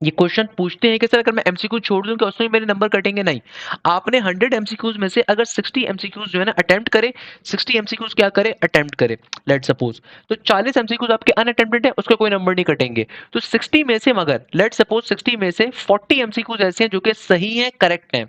ये क्वेश्चन पूछते हैं कि सर अगर मैं एमसीक्यू छोड़ दूं क्या उसमें मेरे नंबर कटेंगे, नहीं। आपने 100 एमसीक्यूज में से अगर 60 एमसीक्यूज जो है ना अटेम्प्ट करे, 60 एमसीक्यूज क्या करे, अटेम्प्ट करे, लेट सपोज, तो 40 एमसीक्यूज आपके अनअटेम्प्टेड है, उसके कोई नंबर नहीं कटेंगे। तो 60 में से मगर लेट सपोज 60 में से 40 एमसीक्यूज ऐसे हैं जो कि सही हैं, करेक्ट हैं,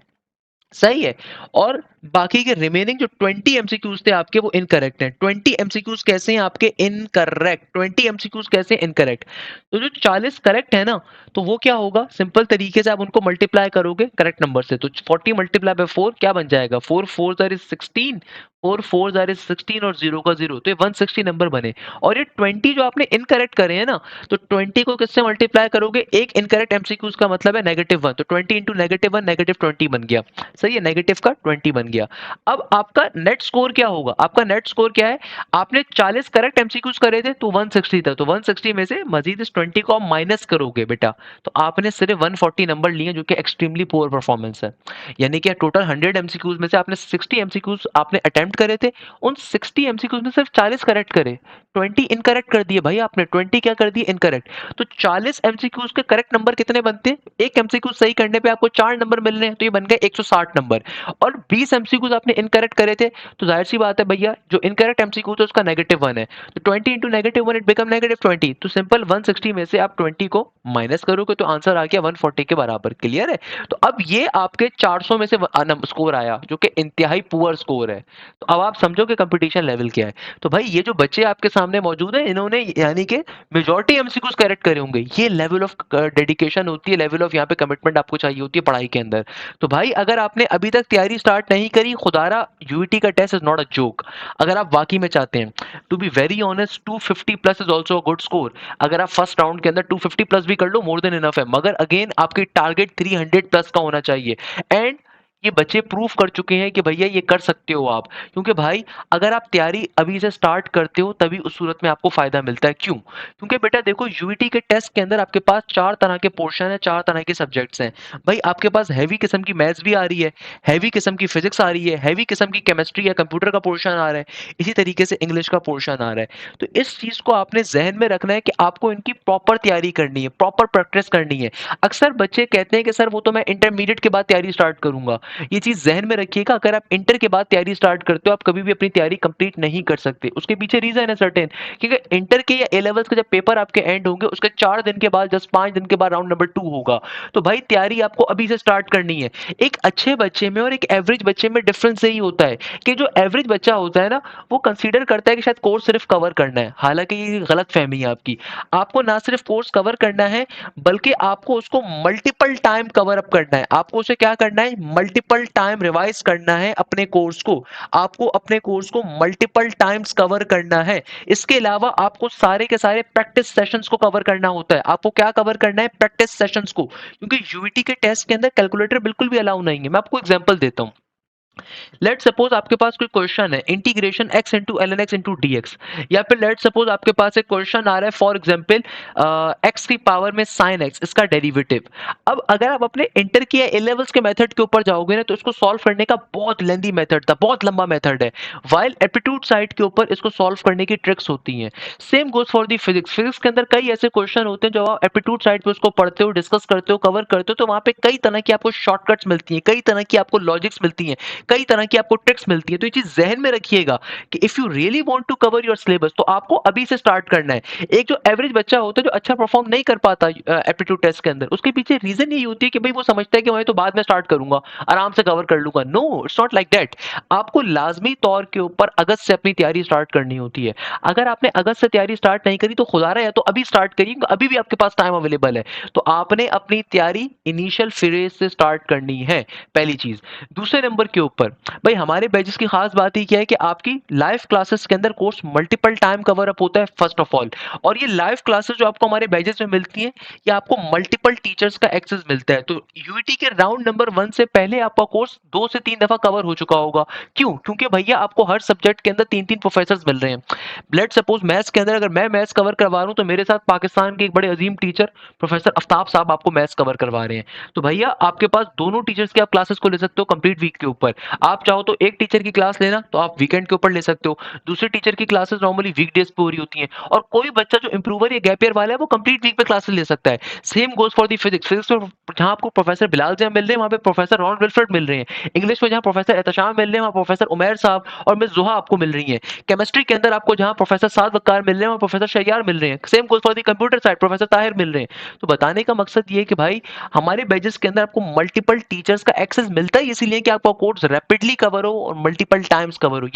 सही है, और बाकी के रिमेनिंग जो 20 एमसीक्यूज थे आपके वो इनकरेक्ट हैं। 20 एमसीक्यूज कैसे हैं आपके इनकरेक्ट, 20 एमसीक्यूज कैसे इनकरेक्ट। तो जो 40 करेक्ट है ना, तो वो क्या होगा, सिंपल तरीके से आप उनको मल्टीप्लाई करोगे करेक्ट नंबर से, तो 40 मल्टीप्लाई बाय 4 क्या बन जाएगा, 4 4 जार इज 16, 4 4 जार इज 16 और 0 का 0, तो ये 160 नंबर बने। और ये 20 जो आपने इनकरेक्ट करे हैं ना, तो 20 को किससे मल्टीप्लाई करोगे, एक इनकरेक्ट एमसीक्यूज का मतलब है -1, तो 20 इंटू -1 -20 बन गया। सही है, नेगेटिव का 20 बन गया। अब आपका नेट स्कोर क्या होगा, आपका नेट स्कोर क्या है, आपने 40 करेक्ट एमसीक्यूज करे थे तो 160 था, तो 160 में से मजीद इस 20 को आप माइनस करोगे बेटा, तो आपने सिर्फ 140 नंबर लिए, जो कि एक्सट्रीमली पुअर परफॉर्मेंस है। यानी कि टोटल 100 एमसीक्यूज में से आपने 60 एमसीक्यूज आपने अटेम्प्ट करे थे, उन 60 एमसीक्यूज में सिर्फ 40 करेक्ट करे, 20 इनकरेक्ट कर दिए भाई आपने, 20 क्या कर दिए इनकरेक्ट। तो 40 एमसीक्यूज के करेक्ट नंबर कितने बनते हैं, एक एमसीक्यू सही करने पे आपको 4 नंबर मिल रहे हैं, तो ये बन गए 160 नंबर। और 20 एमसीक्यूज आपने इनकरेक्ट करे थे, तो जाहिर सी बात है भैया, जो इनकरेक्ट एमसीक्यू था उसका -1 है, तो 20 इंटू -1 इट बिकम -20, तो सिंपल 160 में से आप 20 को माइनस करोगे तो आंसर आ गया 140 के बराबर। क्लियर है। तो अब ये आपके 400 में से स्कोर आया, जो कि इंतहाई पुअर स्कोर है। तो अब आप समझो कि कंपटीशन लेवल क्या है। तो भाई ये जो बच्चे आपके सामने मौजूद हैं, इन्होंने यानी कि मेजॉरिटी एमसीक्यूज करेक्ट करे होंगे। ये लेवल ऑफ डेडिकेशन होती है, लेवल ऑफ यहाँ पे कमिटमेंट आपको चाहिए होती है पढ़ाई के अंदर। तो भाई अगर आपने अभी तक तैयारी स्टार्ट नहीं करी, खुदारा यूईटी का test is not a joke. अगर आप वाकई में चाहते हैं, to be very honest, 250 plus is also a good score. अगर आप फर्स्ट राउंड के अंदर 250 प्लस भी कर लो, मोर देन इनफ है, मगर अगेन आपकी टारगेट 300 प्लस का होना चाहिए। एंड ये बच्चे प्रूफ कर चुके हैं कि भैया ये कर सकते हो आप, क्योंकि भाई अगर आप तैयारी अभी से स्टार्ट करते हो तभी उस सूरत में आपको फायदा मिलता है। क्यों, क्योंकि बेटा देखो, यूईटी के टेस्ट के अंदर आपके पास 4 तरह के पोर्शन है, 4 तरह के सब्जेक्ट्स हैं। भाई आपके पास हैवी किस्म की मैथ्स भी आ रही है, हैवी किस्म की फिजिक्स आ रही है, हैवी किस्म की केमिस्ट्री या कंप्यूटर का पोर्शन आ रहा है, इसी तरीके से इंग्लिश का पोर्शन आ रहा है। तो इस चीज को आपने जहन में रखना है कि आपको इनकी प्रॉपर तैयारी करनी है, प्रॉपर प्रैक्टिस करनी है। अक्सर बच्चे कहते हैं कि सर वो तो मैं इंटरमीडिएट के बाद तैयारी स्टार्ट करूंगा। ये चीज जहन में रखिएगा, अगर आप इंटर के बाद तैयारी स्टार्ट करते हो, आप कभी भी अपनी तैयारी कंप्लीट नहीं कर सकते। उसके पीछे रीजन है सर्टेन, क्योंकि इंटर के या ए लेवल्स के जब पेपर आपके एंड होंगे, उसके 4 दिन के बाद, जस्ट 5 दिन के बाद राउंड नंबर 2 होगा। तो भाई तैयारी आपको अभी से स्टार्ट करनी है। एक अच्छे बच्चे में और एक एवरेज बच्चे में डिफरेंस यही होता है कि जो एवरेज बच्चा होता है ना, वो कंसीडर करता है कि शायद कोर्स सिर्फ कवर करना है। हालांकि ये गलत फहमी है आपकी। आपको ना सिर्फ कोर्स कवर करना है, बल्कि आपको उसको मल्टीपल टाइम कवर अप करना है। आपको उसे क्या करना है, मल्टीपल टाइम रिवाइज करना है अपने कोर्स को। आपको अपने कोर्स को मल्टीपल टाइम्स कवर करना है। इसके अलावा आपको सारे के सारे प्रैक्टिस सेशंस को कवर करना होता है। आपको क्या कवर करना है, प्रैक्टिस सेशंस को, क्योंकि यूईटी के टेस्ट के अंदर कैलकुलेटर बिल्कुल भी अलाउ नहीं है। मैं आपको एग्जांपल देता हूं। लेट सपोज आपके पास कोई क्वेश्चन है, integration x into L N X into D X, या फिर लेट सपोज आपके पास एक क्वेश्चन आ रहा है, फॉर एग्जाम्पल एक्स की पावर में साइन एक्स, इसका डेरिवेटिव। अब अगर आप अपने इंटर के ए लेवल्स के मेथड के ऊपर जाओगे ना, तो इसको सॉल्व करने का बहुत लेंदी मेथड था, बहुत लंबा मेथड है। वाइल एप्टीट्यूड साइड के ऊपर इसको सॉल्व करने की ट्रिक्स होती हैं। Same goes for the physics. Physics के अंदर कई ऐसे क्वेश्चन होते हैं, जब आप एप्टीट्यूड साइड पे उसको पढ़ते हो, डिस्कस करते हो, कवर करते हो, तो वहां पे कई तरह की आपको शॉर्टकट्स मिलती हैं, कई तरह की आपको लॉजिक्स मिलती हैं, कई तरह की आपको ट्रिक्स मिलती है। तो ये चीज जहन में रखिएगा कि if you really want to cover your syllabus, तो आपको अभी से स्टार्ट करना है। एक जो एवरेज बच्चा होता है, जो अच्छा परफॉर्म नहीं कर पाता एप्टीट्यूड टेस्ट के अंदर, उसके पीछे रीजन यही होती है कि भाई वो समझता है कि मैं तो बाद में स्टार्ट करूंगा, आराम से कवर कर लूंगा। No, it's not like that. आपको लाजमी तौर के ऊपर अगस्त से अपनी तैयारी स्टार्ट करनी होती है। अगर आपने अगस्त से तैयारी स्टार्ट नहीं करी, तो खुदा रहा है तो अभी स्टार्ट करिए, अभी भी आपके पास टाइम अवेलेबल है। तो आपने अपनी तैयारी इनिशियल फेज से स्टार्ट करनी है, पहली चीज। दूसरे नंबर के ऊपर भाई हमारे बैचेस की खास बात ही क्या है कि आपकी लाइव क्लासेस के अंदर course multiple time cover up होता है फर्स्ट ऑफ ऑल। और ये लाइव क्लासेस जो आपको हमारे बैचेस में मिलती हैं, ये आपको मल्टीपल टीचर्स का एक्सेस मिलता है। तो यूईटी के राउंड नंबर 1 से पहले आपका कोर्स 2 से 3 दफा कवर हो चुका होगा। क्यों, क्योंकि भैया आपको हर सब्जेक्ट के अंदर 3-3 प्रोफेसर मिल रहे हैं। लेट सपोज मैथ्स के अंदर अगर मैं मैथ्स कवर करवा रहा हूं, तो मेरे साथ पाकिस्तान के एक बड़े अजीम टीचर प्रोफेसर आफ्ताब साहब आपको मैथ्स कवर करवा रहे हैं। तो भैया आपके पास दोनों टीचर्स की आप क्लासेस को ले सकते हो कंप्लीट वीक के ऊपर। आप चाहो तो एक टीचर की क्लास लेना, तो आप वीकेंड के ऊपर ले सकते हो। दूसरे टीचर की क्लासेस नॉर्मली वीकडेज पे हो रही होती हैं। और कोई बच्चा जो इंप्रूवर या गैप ईयर वाला है, वो कंप्लीट वीक पे क्लासेस ले सकता है। Same goes for the physics. Physics में जहां आपको प्रोफेसर बिलाल जैन मिल रहे हैं, वहां पे प्रोफेसर रॉन विल्फ्रेड मिल रहे हैं। इंग्लिश में जहां प्रोफेसर एहतशाम मिल रहे हैं, वहां प्रोफेसर उमैर साहब और मिस जुहा आपको मिल रही हैं। केमिस्ट्री के अंदर आपको जहां प्रोफेसर साद वक्कार मिल रहे हैं, वहां प्रोफेसर शैयार मिल रहे हैं। Same goes for the computer side, professor Tahir मिल रहे हैं। तो बताने का मकसद ये है कि भाई हमारे बैचेस के अंदर आपको मल्टीपल टीचर्स का एक्सेस मिलता है, इसीलिए कि आपका कोर्स रैपिडली कवर हो और मल्टीपल टाइम्स कवर हो।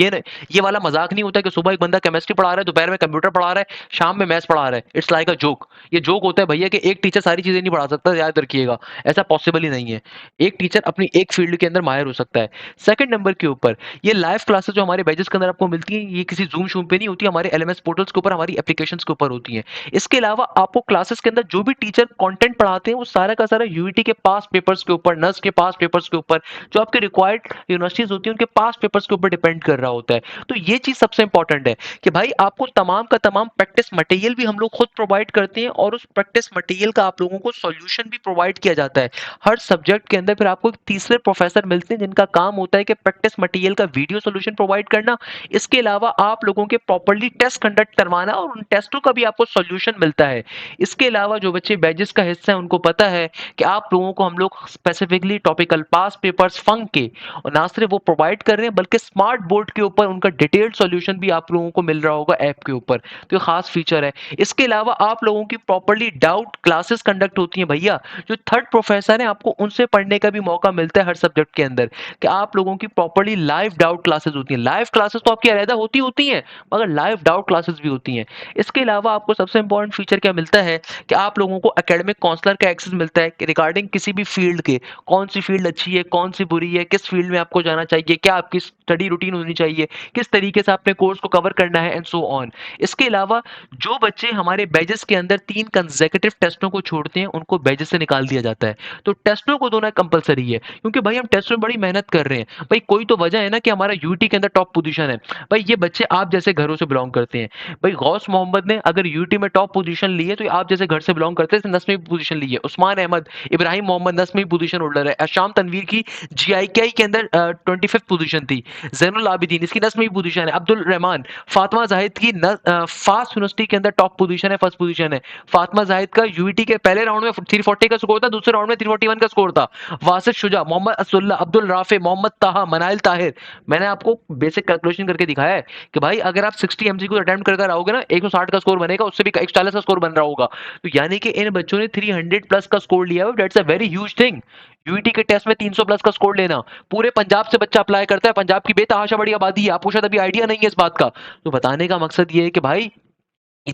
ये वाला मजाक नहीं होता कि सुबह एक बंदा केमिस्ट्री पढ़ा रहा है, दोपहर में कंप्यूटर पढ़ा रहा है, शाम में मैथ्स पढ़ा रहा है। It's like a joke. ये जोक होता है भैया कि एक टीचर सारी चीजें नहीं पढ़ा सकता, याद रखिएगा। ऐसा पॉसिबल ही नहीं है। एक टीचर अपनी एक फील्ड के अंदर माहिर हो सकता है। सेकंड नंबर के ऊपर, ये लाइव क्लासेस जो हमारे बैचेस के अंदर आपको मिलती हैं, ये किसी जूम शूम पे नहीं होती, हमारे एलएमएस पोर्टल्स के ऊपर, हमारी एप्लीकेशंस के ऊपर होती हैं। इसके अलावा आपको क्लासेस के अंदर जो भी टीचर कंटेंट पढ़ाते हैं वो सारा का सारा यूईटी के पास पेपर्स के ऊपर, नर्स के पास पेपर्स के ऊपर, जो आपके रिक्वायर्ड यूनिवर्सिटीज होती हैं उनके पास पेपर्स के ऊपर डिपेंड कर रहा होता है। तो ये चीज सबसे इंपॉर्टेंट है कि भाई आपको तमाम का तमाम प्रैक्टिस मटेरियल भी हम लोग खुद प्रोवाइड करते हैं, और उस प्रैक्टिस मटेरियल का आप लोगों को सॉल्यूशन भी प्रोवाइड किया जाता है हर सब्जेक्ट के अंदर। फिर आपको एक तीसरे प्रोफेसर मिलते हैं जिनका काम होता है कि प्रैक्टिस मटेरियल का वीडियो सॉल्यूशन प्रोवाइड करना। इसके अलावा आप लोगों के प्रॉपर्ली टेस्ट कंडक्ट करवाना, और उन टेस्टों का भी आपको सॉल्यूशन मिलता है। इसके अलावा जो बच्चे बैचेस का हिस्सा है उनको पता है कि आप लोगों को हम लोग स्पेसिफिकली टॉपिकल पास पेपर्स फंक के, और ना सिर्फ वो प्रोवाइड कर रहे हैं बल्कि स्मार्ट बोर्ड के ऊपर उनका डिटेल्ड सॉल्यूशन भी आप लोगों को मिल रहा होगा ऐप के ऊपर। तो ये खास फीचर है। इसके अलावा आप लोगों की प्रॉपर्ली डाउट क्लासेस कंडक्ट होती हैं भैया। जो थर्ड प्रोफेसर हैं आपको उनसे पढ़ने का भी मौका मिलता है हर सब्जेक्ट के अंदर, कि आप लोगों की प्रॉपर्ली लाइव डाउट क्लासेस होती हैं। लाइव क्लासेस तो आपकी अलहदा होती होती हैं, मगर लाइव डाउट क्लासेस भी होती हैं। इसके अलावा आपको सबसे इंपॉर्टेंट फीचर क्या मिलता है कि आप लोगों को एकेडमिक काउंसलर का एक्सेस मिलता है कि रिगार्डिंग किसी भी फील्ड के, कौन सी फील्ड अच्छी है, कौन सी बुरी है, किस फील्ड में आपको जाना चाहिए, क्या आपकी स्टडी रूटीन होनी चाहिए, किस तरीके से आपने कोर्स को कवर करना है, एंड सो ऑन। इसके अलावा जो बच्चे हमारे बैचेस के अंदर 3 कंसेक्यूटिव टेस्टों को छोड़ते हैं उनको बैचेस से निकाल दिया जाता है। तो टेस्टों को देना कंपलसरी है, क्योंकि भाई हम टेस्ट में बड़ी मेहनत कर रहे हैं। भाई कोई तो वजह है ना कि हमारा यूटी के अंदर टॉप पोजीशन है। भाई ये बच्चे आप जैसे घरों से बिलोंग करते हैं। भाई गौस मोहम्मद ने अगर यूटी में टॉप पोजीशन ली है तो आप जैसे घर से बिलोंग करते हैं, 10वीं पोजीशन ली है। उस्मान अहमद, इब्राहिम मोहम्मद 10वीं पोजीशन होल्डर है। अशाम तनवीर की जीआईकेआई के अंदर 25th पोजीशन थी। जैनुल आबिदीन इसकी 10वीं पोजीशन है। अब्दुल रहमान, फातिमा जाहिद की फास्ट यूनिवर्सिटी के अंदर टॉप पोजीशन है, फर्स्ट पोजीशन है। फातिमा जाहिद का यूईटी के पहले राउंड में 340 का स्कोर था, दूसरे राउंड में 341 का स्कोर था। वासिफ शुजा, मोहम्मद असुल्ला, अब्दुल राफे, मोहम्मद ताहा, मनाइल ताहिर। मैंने आपको बेसिक कैलकुलेशन करके दिखाया है कि भाई अगर आप 60 एमसीक्यू अटेम्प्ट कर आओगे ना, 160 का स्कोर बनेगा, उससे भी 140 का स्कोर बन रहा होगा। तो यानी कि इन बच्चों ने 300 प्लस का स्कोर लिया है। That's a very huge thing. UET के टेस्ट में 300 प्लस का स्कोर लेना, पूरे पंजाब से बच्चा अप्लाई करता है। पंजाब की बेतहाशा बड़ी आबादी है, आपको शायद अभी आइडिया नहीं है इस बात का। तो बताने का मकसद ये है कि भाई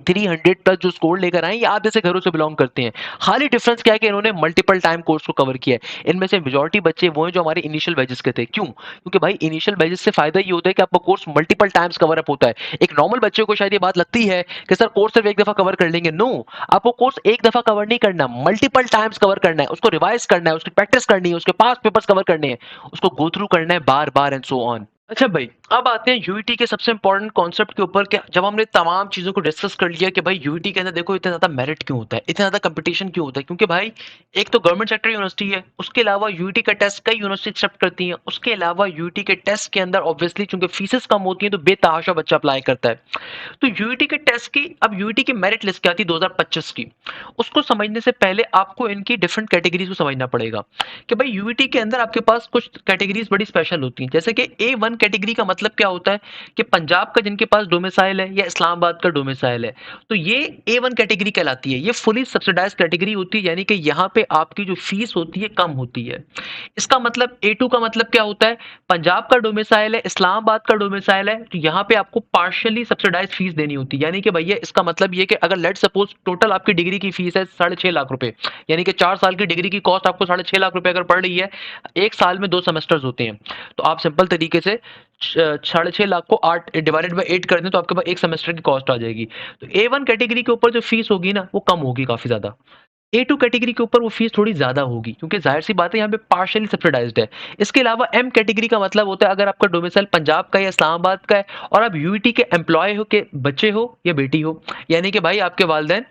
300 प्लस जो स्कोर लेकर आए ये आप जैसे घरों से बिलोंग करते हैं। खाली डिफरेंस क्या है कि इन्होंने मल्टीपल टाइम कोर्स को कवर किया है। इनमें से मेजॉरिटी बच्चे वो हैं जो हमारे इनिशियल बैचेस के थे। क्यों? क्योंकि भाई इनिशियल बैचेस से फायदा ये होता है कि आपका course multiple times cover up होता है। एक नॉर्मल बच्चे को शायद ये बात लगती है कि सर कोर्स सिर्फ एक दफा कवर कर लेंगे। नो, आपको कोर्स एक दफा कवर नहीं करना, मल्टीपल टाइम्स कवर करना है, उसको रिवाइज करना है, उसकी प्रैक्टिस करनी है, उसके पास पेपर्स कवर करने हैं, उसको गो थ्रू करना है बार बार, एंड सो ऑन। अच्छा भाई, अब आते हैं यूईटी के सबसे इंपॉर्टेंट कॉन्सेप्ट के ऊपर। क्या जब हमने तमाम चीजों को डिस्कस कर लिया कि भाई यूईटी के अंदर देखो इतना ज्यादा मेरिट क्यों होता है, इतना ज्यादा कंपटीशन क्यों होता है, क्योंकि भाई एक तो गवर्नमेंट सेक्टर यूनिवर्सिटी है, उसके अलावा यूईटी का टेस्ट कई यूनिवर्सिटी एक्सेप्ट करती हैं, उसके अलावा यूईटी के टेस्ट के अंदर ऑब्वियसली चूंकि फीसेस कम होती हैं तो बेतहाशा बच्चा अप्लाई करता है। तो यूईटी के टेस्ट की, अब यूईटी की मेरिट लिस्ट क्या थी 2025 की, उसको समझने से पहले आपको इनकी डिफरेंट कैटेगरीज को समझना पड़ेगा कि भाई यूईटी के अंदर आपके पास कुछ कैटेगरीज बड़ी स्पेशल होती हैं। जैसे कि A1 कैटेगरी का मतलब क्या होता है कि पंजाब का जिनके पास डोमिसाइल है या इस्लामाबाद का डोमिसाइल है, तो ये A1 कैटेगरी कहलाती है। ये फुली सब्सिडाइज कैटेगरी होती है, यानी कि यहाँ पे आपकी जो फीस होती है कम होती है। इसका मतलब A2 का मतलब क्या होता है, पंजाब का डोमिसाइल है, इस्लामाबाद का डोमिसाइल है, तो यहाँ पे आपको पार्शियली सब्सिडाइज फीस देनी होती है। यानी कि भैया इसका मतलब ये कि अगर लेट सपोज टोटल आपकी डिग्री की फीस है 6.5 लाख रुपए, यानी कि 4 साल की डिग्री की कॉस्ट आपको 6.5 लाख रुपए अगर पड़ रही है, एक साल में 2 सेमेस्टर्स होते हैं, तो आप सिंपल तरीके से 6.5 लाख को 8 डिवाइडेड बाय 8 कर दें तो आपके पास एक सेमेस्टर की कॉस्ट आ जाएगी। तो A1 कैटेगरी के ऊपर जो फीस होगी ना वो कम होगी काफी ज्यादा। A2 कैटेगरी के ऊपर वो फीस थोड़ी ज्यादा होगी, क्योंकि जाहिर सी बात है यहाँ पे पार्शियली सब्सिडाइज्ड है। इसके अलावा M कैटेगरी का मतलब होता है अगर आपका डोमिसाइल पंजाब का या इस्लामाबाद का है और आप यूईटी के एम्प्लॉय हो, के बच्चे हो या बेटी हो, यानी कि भाई आपके वालिदैन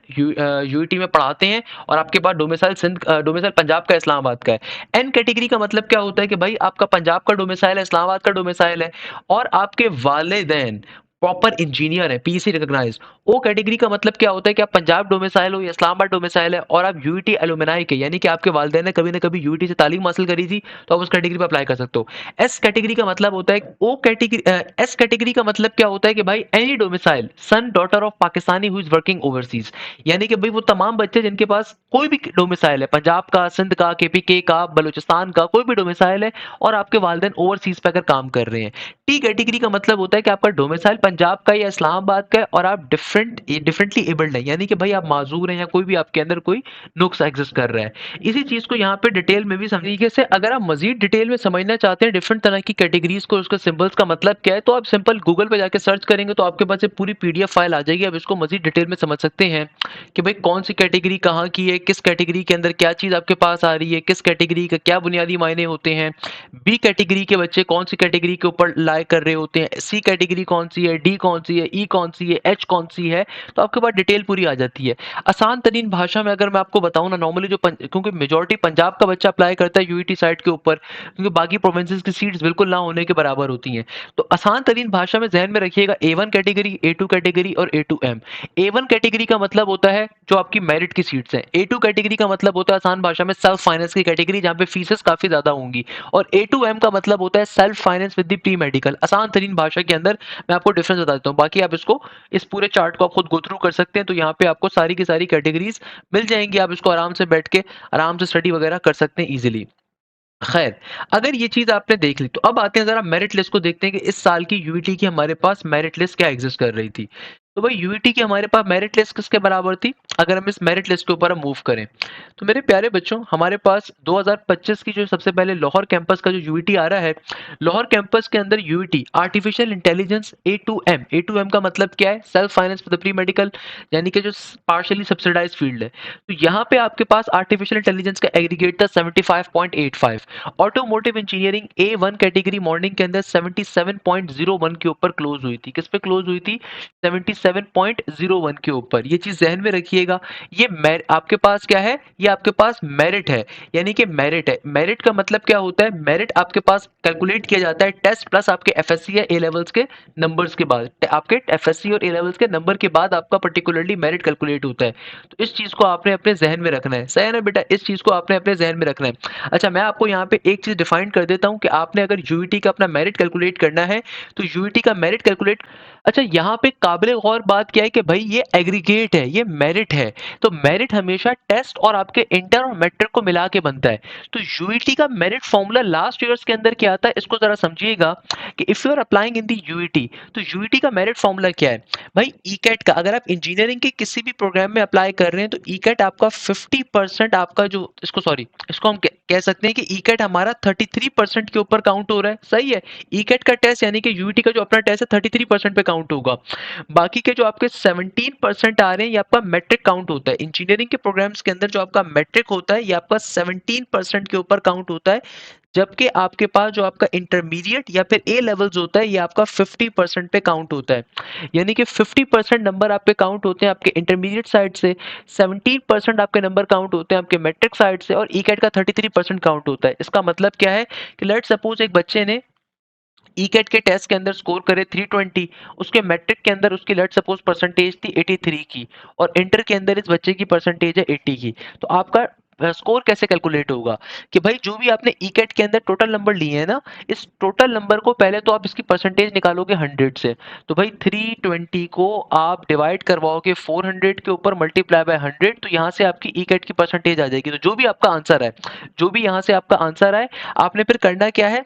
यूईटी में पढ़ाते हैं और आपके पास डोमिसाइल पंजाब का इस्लामाबाद का है। N कैटेगरी का मतलब क्या होता है कि भाई आपका पंजाब का डोमिसाइल है, इस्लामाबाद का डोमिसाइल है, और आपके वालिदैन प्रॉपर इंजीनियर है, पीएससी रिकॉग्नाइज्ड। ओ कैटेगरी का मतलब क्या होता है कि आप पंजाब डोमिसाइल हो या इस्लामाबाद डोमिसाइल है और आप यूईटी एलुमनाई के, यानी कि आपके वालिदैन ने कभी ना कभी यूईटी से तालीम हासिल करी थी, तो आप उस कैटेगरी पे अप्लाई कर सकते हो। एस कैटेगरी का मतलब होता है, ओ कैटेगरी, एस कैटेगरी का मतलब क्या होता है कि भाई any domicile son daughter of Pakistani who is working overseas, यानी कि भाई वो तमाम बच्चे जिनके पास कोई भी डोमिसाइल है, पंजाब का, सिंध का, केपीके का, बलूचिस्तान का, कोई भी डोमिसाइल है और आपके वालिदैन ओवरसीज पे अगर काम कर रहे हैं। टी कैटेगरी का मतलब होता है कि आपका डोमिसाइल पंजाब का या इस्लामाबाद का है और आप डिफरेंटली एबल्ड हैं, यानी कि भाई आप माजूर हैं या कोई भी आपके अंदर कोई नुक्स एग्जिस्ट कर रहा है। इसी चीज को यहाँ पे डिटेल में भी समझिए से, अगर आप मजीद डिटेल में समझना चाहते हैं डिफरेंट तरह की कैटेगरीज को, उसके सिंबल्स का मतलब क्या है, तो आप सिंपल गूगल पे जाके सर्च करेंगे तो आपके पास एक पूरी पीडीएफ फाइल आ जाएगी। आप इसको मजीद डिटेल में समझ सकते हैं कि भाई कौन सी कैटेगरी कहाँ की है, किस कैटेगरी के अंदर क्या चीज आपके पास आ रही है, किस कैटेगरी का क्या बुनियादी मायने होते हैं, बी कैटेगरी के बच्चे कौन सी कैटेगरी के ऊपर लाए कर रहे होते हैं, सी कैटेगरी कौन सी है, डी कौन सी है, ई कौन सी है, एच कौन सी है, तो आपके पास डिटेल पूरी आ जाती है। आसान तरीन भाषा में अगर मैं आपको बताऊं ना, नॉर्मली क्योंकि मेजोरिटी पंजाब का बच्चा अप्लाई करता है यूईटी साइट के ऊपर, क्योंकि बाकी प्रोविंसेस की सीट्स बिल्कुल ना होने के बराबर होती हैं। तो आसान तरीन भाषा में जहन में रखिएगा, A1 कैटेगरी, A2 कैटेगरी और A2M। A1 कैटेगरी का मतलब होता है जो आपकी मेरिट की सीट्स हैं। A2 कैटेगरी का मतलब होता है आसान भाषा में सेल्फ फाइनेंस की कैटेगरी, जहां पे फीसेस काफी ज्यादा होंगी। और A2M का मतलब होता है self finance with the pre medical. आसान तरीन भाषा के अंदर मैं आपको डिफरेंस बता देता हूँ, बाकी आप इसको, इस पूरे चार्ट को आप खुद गो थ्रू कर सकते हैं, तो यहाँ पे आपको सारी की सारी कैटेगरीज मिल जाएंगी। आप इसको आराम से बैठ के आराम से स्टडी वगैरह कर सकते हैं इजीली। खैर, अगर ये चीज आपने देख ली तो अब आते हैं जरा मेरिट लिस्ट को देखते हैं कि इस साल की यूईटी की हमारे पास मेरिट लिस्ट क्या एग्जिस्ट कर रही थी। तो भाई यूईटी की हमारे पास मेरिट लिस्ट किसके बराबर थी, अगर हम इस मेरिट लिस्ट के ऊपर हम मूव करें, तो मेरे प्यारे बच्चों हमारे पास 2025 की जो सबसे पहले लाहौर कैंपस का जो यूईटी आ रहा है, लाहौर कैंपस के अंदर यूईटी आर्टिफिशियल इंटेलिजेंस A2M का मतलब क्या है, self finance for the pre medical, यानी कि जो पार्शियली सब्सिडाइज फील्ड है। तो यहाँ पे आपके पास आर्टिफिशियल इंटेलिजेंस का एग्रीगेट था 75.85। Automotive engineering A1 category morning के अंदर 77.01 के ऊपर क्लोज हुई थी। किस पे क्लोज हुई थी, 77.01 के ऊपर। ये चीज जहन में रखिएगा। ये आपके पास क्या है, ये आपके पास मेरिट है, यानी कि मेरिट है। मेरिट का मतलब क्या होता है, मेरिट आपके पास कैलकुलेट किया जाता है टेस्ट प्लस आपके एफएससी या ए लेवल्स के नंबर्स के बाद, आपके एफएससी और ए लेवल्स के नंबर के बाद आपका पर्टिकुलरली मेरिट कैलकुलेट होता है। तो इस चीज को आपने अपने जहन में रखना है, सही है ना बेटा, इस चीज को आपने अपने जहन में रखना है। अच्छा, मैं आपको यहाँ पे एक चीज डिफाइन कर देता हूँ कि आपने अगर यूईटी का अपना मेरिट कैलकुलेट करना है तो यूईटी का मेरिट कैलकुलेट, अच्छा यहाँ पे काबिल गौर बात क्या है कि भाई ये एग्रीगेट है, ये मेरिट है। तो मेरिट हमेशा टेस्ट और आपके इंटर और मैट्रिक को मिला के बनता है। तो यूईटी का मेरिट फॉर्मूला लास्ट ईयर्स के अंदर क्या आता है, इसको जरा समझिएगा कि if you are applying in the UET, तो यूईटी का मेरिट फॉर्मूला क्या है भाई, ईकेट का। अगर आप इंजीनियरिंग के किसी भी प्रोग्राम में अप्लाई कर रहे हैं तो ईकेट आपका 50% आपका जो, इसको सॉरी, इसको हम कह सकते हैं कि ईकेट हमारा 33% के ऊपर काउंट हो रहा है, सही है। ईकेट का टेस्ट यानी कि यूईटी का जो अपना टेस्ट है 33% पे काउंट होगा। बाकी के जो आपके 17% आ रहे हैं ये आपका मैट्रिक काउंट होता है। इंजीनियरिंग के प्रोग्राम्स के अंदर जो आपका मैट्रिक होता है ये आपका 17% के ऊपर काउंट होता है, जबकि आपके पास जो आपका इंटरमीडिएट या फिर ए लेवल्स होता है ये आपका 50% पे काउंट होता है। यानी कि 50% नंबर आपके काउंट होते हैं आपके इंटरमीडिएट साइड से, 17% आपके नंबर काउंट होते हैं आपके मैट्रिक साइड से, और ईकेट का 33% काउंट होता है। इसका मतलब क्या है कि लेट सपोज एक बच्चे ने ईकेट के टेस्ट के अंदर स्कोर करे 320, उसके मैट्रिक के अंदर उसकी लेट सपोज परसेंटेज थी 83 की, और इंटर के अंदर इस बच्चे की परसेंटेज है 80 की, तो आपका स्कोर कैसे कैलकुलेट होगा कि भाई जो भी आपने ईकेट के अंदर टोटल नंबर लिए हैं ना, इस टोटल नंबर को पहले तो आप इसकी परसेंटेज निकालोगे 100 से। तो भाई 320 को आप डिवाइड करवाओगे 400 के ऊपर मल्टीप्लाई बाय 100, तो यहाँ से आपकी ईकेट की परसेंटेज आ जाएगी। तो जो भी आपका आंसर है, जो भी यहाँ से आपका आंसर है, आपने फिर करना क्या है,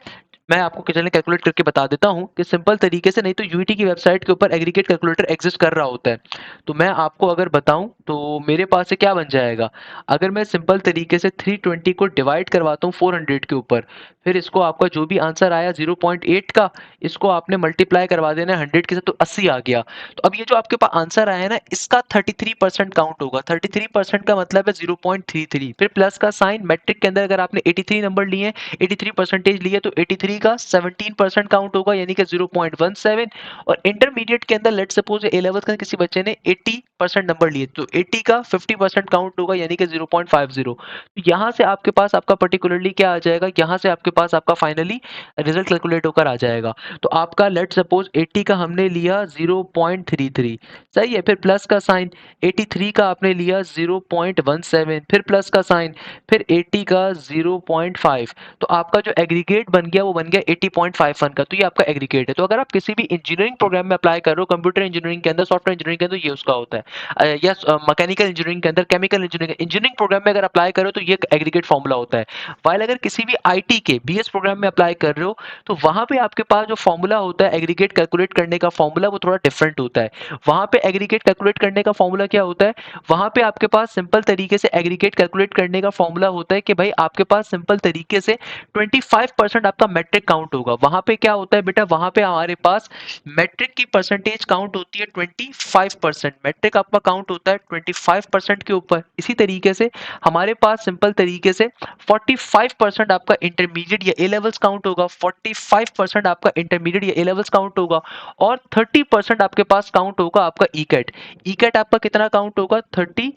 मैं आपको चलिए कैलकुलेट करके बता देता हूं कि सिंपल तरीके से, नहीं तो यूईटी की वेबसाइट के ऊपर एग्रीगेट कैलकुलेटर एग्जिस्ट कर रहा होता है। तो मैं आपको अगर बताऊं तो मेरे पास से क्या बन जाएगा, अगर मैं सिंपल तरीके से 320 को डिवाइड करवाता हूं 400 के ऊपर, फिर इसको आपका जो भी आंसर आया 0.8 का, इसको आपने मल्टीप्लाई करवा देना है 100 के साथ, तो 80 आ गया। तो अब ये जो आपके पास आंसर आया है ना, इसका 33% काउंट होगा। 33% का मतलब है 0.33, फिर प्लस का साइन। मैट्रिक के अंदर अगर आपने 83 नंबर लिए, 83 परसेंटेज लिए, तो 83 थ्री का 17% काउंट होगा यानी कि 0.17, और इंटरमीडिएट के अंदर लेट सपोज ए लेवल का किसी बच्चे ने 80% नंबर लिए तो 80 का 50% काउंट होगा यानी कि 0.50। तो यहाँ से आपके पास आपका पर्टिकुलरली क्या आ जाएगा, यहाँ से आपके पास आपका फाइनली रिजल्ट कैलकुलेट होकर आ जाएगा। तो आपका लेट सपोज 80 का हमने लिया 0.33, सही है, फिर प्लस का साइन, 83 का आपने लिया 0.17, फिर प्लस का साइन, फिर 80 का 0.5। तो आपका जो एग्रीगेट बन गया वो बन गया 80.51 का। तो ये आपका एग्रीगेट है। तो अगर आप किसी भी इंजीनियरिंग प्रोग्राम में अप्लाई कर रहे हो, कंप्यूटर इंजीनियरिंग के अंदर, सॉफ्टवेयर इंजीनियरिंग के अंदर, ये उसका होता है, या मैकेनिकल इंजीनियरिंग के अंदर, केमिकल इंजीनियरिंग प्रोग्राम में अगर अप्लाई करो तो ये एग्रीगेट फॉर्मूला होता है। वाइल अगर किसी भी आईटी के बीएस प्रोग्राम में अप्लाई कर रहे हो तो वहां पे आपके पास जो फॉर्मूला होता है एग्रीगेट कैलकुलेट करने का फॉर्मूला, वो थोड़ा डिफरेंट होता है। वहां पे एग्रीगेट कैलकुलेट करने का फॉर्मूला क्या होता है, वहां पे आपके पास सिंपल तरीके से एग्रीगेट कैलकुलेट करने का फॉर्मूला होता है कि भाई आपके पास सिंपल तरीके से 25% आपका मैट्रिक काउंट होगा। वहां पे क्या होता है बेटा, वहां पे हमारे पास मैट्रिक की परसेंटेज काउंट होती है 25%। मैट्रिक आपका काउंट होता है 25% के ऊपर। इसी तरीके से हमारे पास सिंपल तरीके से 45% आपका इंटरमीडिएट या ए लेवल्स काउंट होगा, 45% आपका इंटरमीडिएट या ए लेवल्स काउंट होगा, और 30% आपके पास काउंट होगा आपका ई कैट। ई कैट आपका कितना काउंट होगा, 30।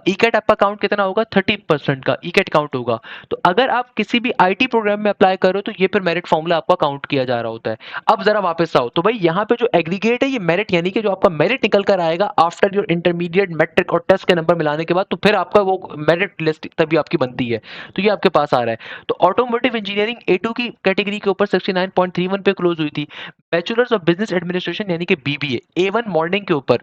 ई कैट आपका काउंट कितना होगा, 30% का ई कैट काउंट होगा। तो अगर आप किसी भी आईटी प्रोग्राम में अप्लाई करो तो ये फिर मेरिट फॉर्मूला आपका काउंट किया जा रहा होता है। अब जरा वापस आओ, तो भाई यहाँ पे जो एग्रीगेट है ये मेरिट, यानी कि जो आपका मेरिट निकल कर आएगा आफ्टर योर इंटरमीडिएट, मैट्रिक और टेस्ट के नंबर मिलाने के बाद, तो फिर आपका वो मेरिट लिस्ट तभी आपकी बनती है। तो ये आपके पास आ रहा है। तो ऑटोमोटिव इंजीनियरिंग A2 की कैटेगरी के ऊपर 69.31 पे क्लोज हुई थी। बैचलर्स ऑफ बिजनेस एडमिनिस्ट्रेशन यानी कि बीबीए A1 मॉर्निंग के ऊपर,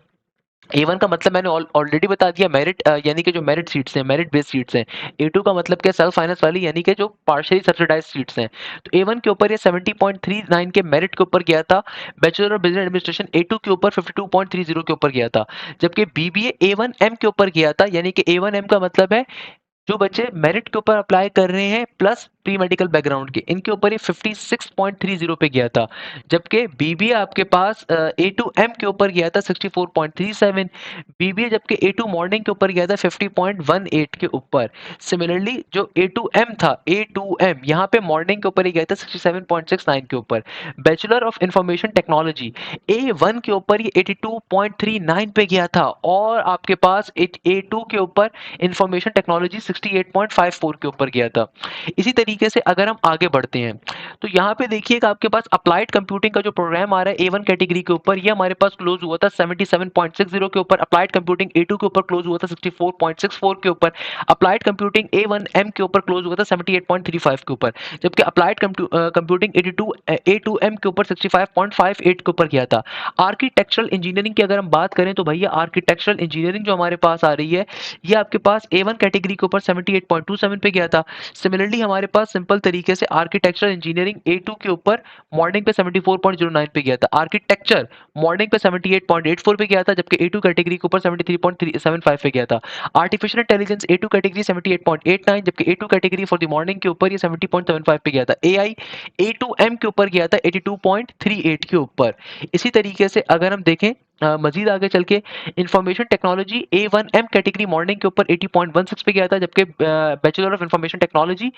A1 का मतलब मैंने ऑलरेडी बता दिया, मेरिट यानी कि जो मेरिट सीट्स हैं, मेरिट बेस्ड सीट्स हैं। A2 का मतलब क्या, सेल्फ फाइनेंस वाली, यानी कि जो पार्शियली सब्सिडाइज्ड सीट्स हैं। तो A1 के ऊपर ये 70.39 के मेरिट के ऊपर गया था। Bachelor of business administration A2 के ऊपर 52.30 के ऊपर गया था। जबकि बीबीए A1M के ऊपर गया था, यानी कि A1M का मतलब है जो बच्चे मेरिट के ऊपर अप्लाई कर रहे हैं प्लस प्री मेडिकल बैकग्राउंड के, इनके ऊपर ये 56.30 पे गया था। जबकि बीबीए आपके पास A2M के ऊपर गया था 64.37। बीबीए जबकि A2 मॉर्निंग के ऊपर गया था 50.18 के ऊपर। सिमिलरली जो A2M था, A2M यहाँ पे मॉर्निंग के ऊपर ही गया था 67.69 के ऊपर। Bachelor of information technology A1 के ऊपर ये 82.39 पे गया था, और आपके पास A2 के ऊपर इंफॉर्मेशन टेक्नोलॉजी 68.54 के ऊपर गया था। इसी तरीके से अगर हम आगे बढ़ते हैं तो यहाँ पे देखिएगा आपके पास अप्लाइड कंप्यूटिंग का जो प्रोग्राम आ रहा है A1 कैटेगरी के ऊपर, ये हमारे पास क्लोज हुआ था 77.60 के ऊपर। अप्लाइड कंप्यूटिंग A2 के ऊपर क्लोज हुआ था 64.64 के ऊपर। अप्लाइड कंप्यूटिंग A1M के ऊपर क्लोज हुआ था 78.35 के ऊपर। जबकि अप्लाइड कंप्यूटिंग A2M के ऊपर 65.58 के ऊपर गया था। आर्किटेक्चरल इंजीनियरिंग की अगर हम बात करें तो भैया आर्किटेक्चरल इंजीनियरिंग जो हमारे पास आ रही है ये आपके पास A1 कैटेगरी के ऊपर 78.27 पे गया था। सिमिलरली हमारे पास सिंपल तरीके से आर्किटेक्चरल इंजीनियरिंग A2 के ऊपर मॉर्निंग पे 74.09 पे गया था। आर्किटेक्चर मॉर्निंग पे 78.84 पे गया था, जबकि A2 कैटेगरी के ऊपर 73.75 पे गया था। आर्टिफिशियल इंटेलिजेंस A2 कैटेगरी 78.89, जबकि A2 category for the morning के ऊपर ये 70.75 पे गया था। AI A2M के ऊपर गया था 82.38 के ऊपर। इसी तरीके से अगर हम देखें मजीद आगे चल के, information technology A1M category morning के ऊपर 80.16 पे गया था, जबकि bachelor of information technology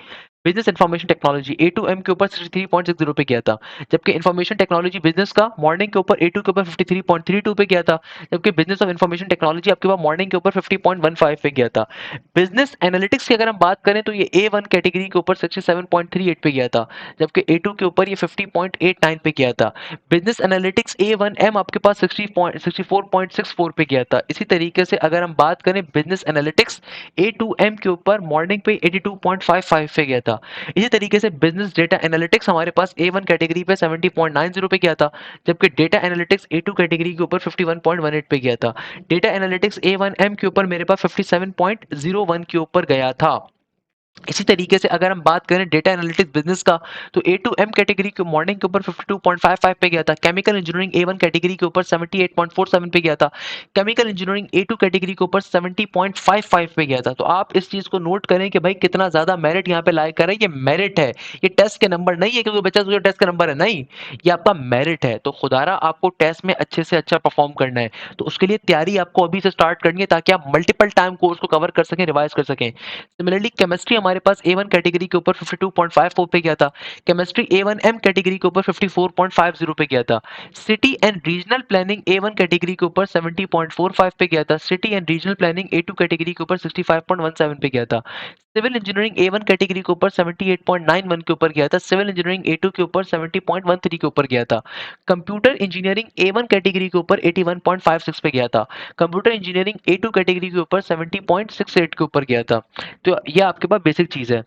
business information technology A2M के ऊपर 63.60 पे गया था। जबकि इंफॉर्मेशन टेक्नोलॉजी बिजनेस का मॉर्निंग के ऊपर A2 के ऊपर 53.32 पे गया था। जबकि बिजनेस ऑफ इंफॉर्मेशन टेक्नोलॉजी आपके पास मॉर्निंग के ऊपर 50.15 पे गया था। बिजनेस एनालिटिक्स की अगर हम बात करें तो ये A1 कैटेगरी के ऊपर 67.38 पे गया था, जबकि A2 के ऊपर ये 50.89 पे गया था। बिजनेस एनालिटिक्स A1M आपके पास 64.64 पे गया था। इसी तरीके से अगर हम बात करें बिजनेस एनालिटिक्स A2M के ऊपर मॉर्निंग पे 82.55 पे गया था। इसी तरीके से बिजनेस डेटा एनालिटिक्स हमारे पास A1 कैटेगरी पे 70.90 पे गया था, जबकि डेटा एनालिटिक्स A2 कैटेगरी के ऊपर 51.18 पे गया था। डेटा एनालिटिक्स A1M के ऊपर मेरे पास 57.01 के ऊपर गया था। इसी तरीके से अगर हम बात करें डेटा एनालिटिक्स बिजनेस का तो A2M कैटेगरी के मॉर्निंग के ऊपर 52.55 पे गया था। केमिकल इंजीनियरिंग A1 कैटेगरी के ऊपर 78.47 पे गया था। केमिकल इंजीनियरिंग A2 कैटेगरी के ऊपर 70.55 पे गया था। तो आप इस चीज को नोट करें कि भाई कितना ज्यादा मेरिट यहाँ पे लाइक कर रहा है। ये मेरिट है, ये टेस्ट के नंबर नहीं है क्योंकि बच्चा जो टेस्ट का नंबर है, नहीं, ये आपका मेरिट है। तो खुदारा आपको टेस्ट में अच्छे से अच्छा परफॉर्म करना है, तो उसके लिए तैयारी आपको अभी से स्टार्ट करनी है ताकि आप मल्टीपल टाइम कोर्स को कवर कर सकें, रिवाइज कर सकें। सिमिलरली केमिस्ट्री हमारे पास A1 कैटेगरी के ऊपर 52.54 पे गया था। केमिस्ट्री A1 M कैटेगरी के ऊपर 54.50 पे गया था। City and regional planning A1 category के ऊपर 70.45 पे गया था। City and regional planning A2 category के ऊपर 65.17 पे गया था। सिविल इंजीनियरिंग A1 कैटेगरी के ऊपर 78.91 के ऊपर गया था। सिविल इंजीनियरिंग A2 के ऊपर 70.13 के ऊपर गया था। कंप्यूटर इंजीनियरिंग A1 कैटेगरी के ऊपर 81.56 पे गया था। कंप्यूटर इंजीनियरिंग A2 कैटेगरी के ऊपर 70.68 के ऊपर गया था। तो ये आपके पास बेसिक चीज है।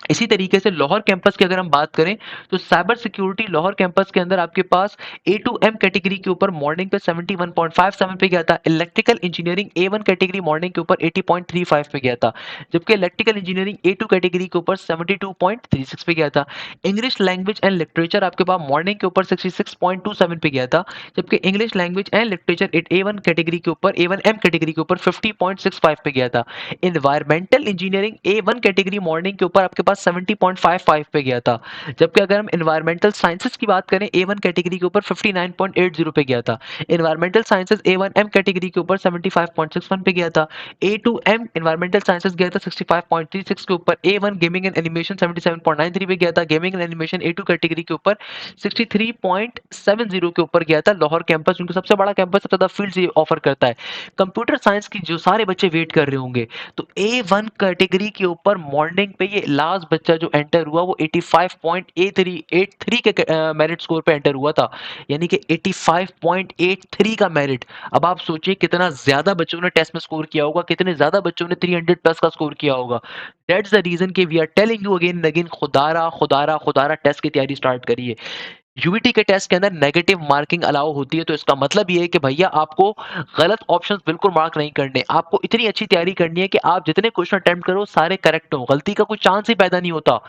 इसी तरीके से लाहौर कैंपस की अगर हम बात करें तो साइबर सिक्योरिटी लाहौर कैंपस के अंदर आपके पास A2M कैटेगरी के ऊपर मॉर्निंग पे 71.57 पे गया था। Electrical engineering A1 category morning के ऊपर 80.35 पे गया था, जबकि इलेक्ट्रिकल इंजीनियरिंग A2 कैटेगरी के ऊपर 72.36 पे गया था। इंग्लिश लैंग्वेज एंड लिटरेचर आपके पास मॉर्निंग के ऊपर 66.27 पे गया था, जबकि English language and literature A1 category के ऊपर A1M कैटेगरी के ऊपर 50.65 पे गया था। Environmental engineering A1 category morning के ऊपर आपके पास 70.55 पे गया था, जबकि अगर हम इन्वायरमेंटल साइंसेस की बात करें A1 कैटेगरी के ऊपर 59.80 पे गया था। इन्वायरमेंटल साइंसेस A1M कैटेगरी के ऊपर 75.61 पे गया था। A2M इन्वायरमेंटल साइंसेस गया था 65.36 के ऊपर। A1 गेमिंग एंड एनिमेशन 77.93 पे गया था। Gaming and animation A2 category के ऊपर 63.70 के ऊपर गया था। लाहौर कैंपस उनका सबसे बड़ा कैंपस, सबसे ज्यादा फील्ड ऑफर करता है। कंप्यूटर साइंस की जो सारे बच्चे वेट कर रहे होंगे, तो A1 कैटेगरी के ऊपर मॉर्निंग पे ये लास्ट बच्चा जो एंटर हुआ वो 85.83 के मेरिट स्कोर पे एंटर हुआ था, यानी कि 85.83 का मेरिट। अब आप सोचिए कितना ज्यादा बच्चों ने टेस्ट में स्कोर किया होगा, कितने ज्यादा बच्चों ने 300 प्लस का स्कोर किया होगा। दैट्स द रीजन कि we are telling you again and again, खुदारा खुदारा खुदारा टेस्ट की तैयारी स्टार्ट करिए। यूईटी के टेस्ट के अंदर नेगेटिव मार्किंग अलाउ होती है, तो इसका मतलब ये है कि भैया आपको गलत ऑप्शंस बिल्कुल मार्क नहीं करने। आपको इतनी अच्छी तैयारी करनी है कि आप जितने क्वेश्चन अटेम्प्ट करो सारे करेक्ट हो, गलती का कोई चांस ही पैदा नहीं होता।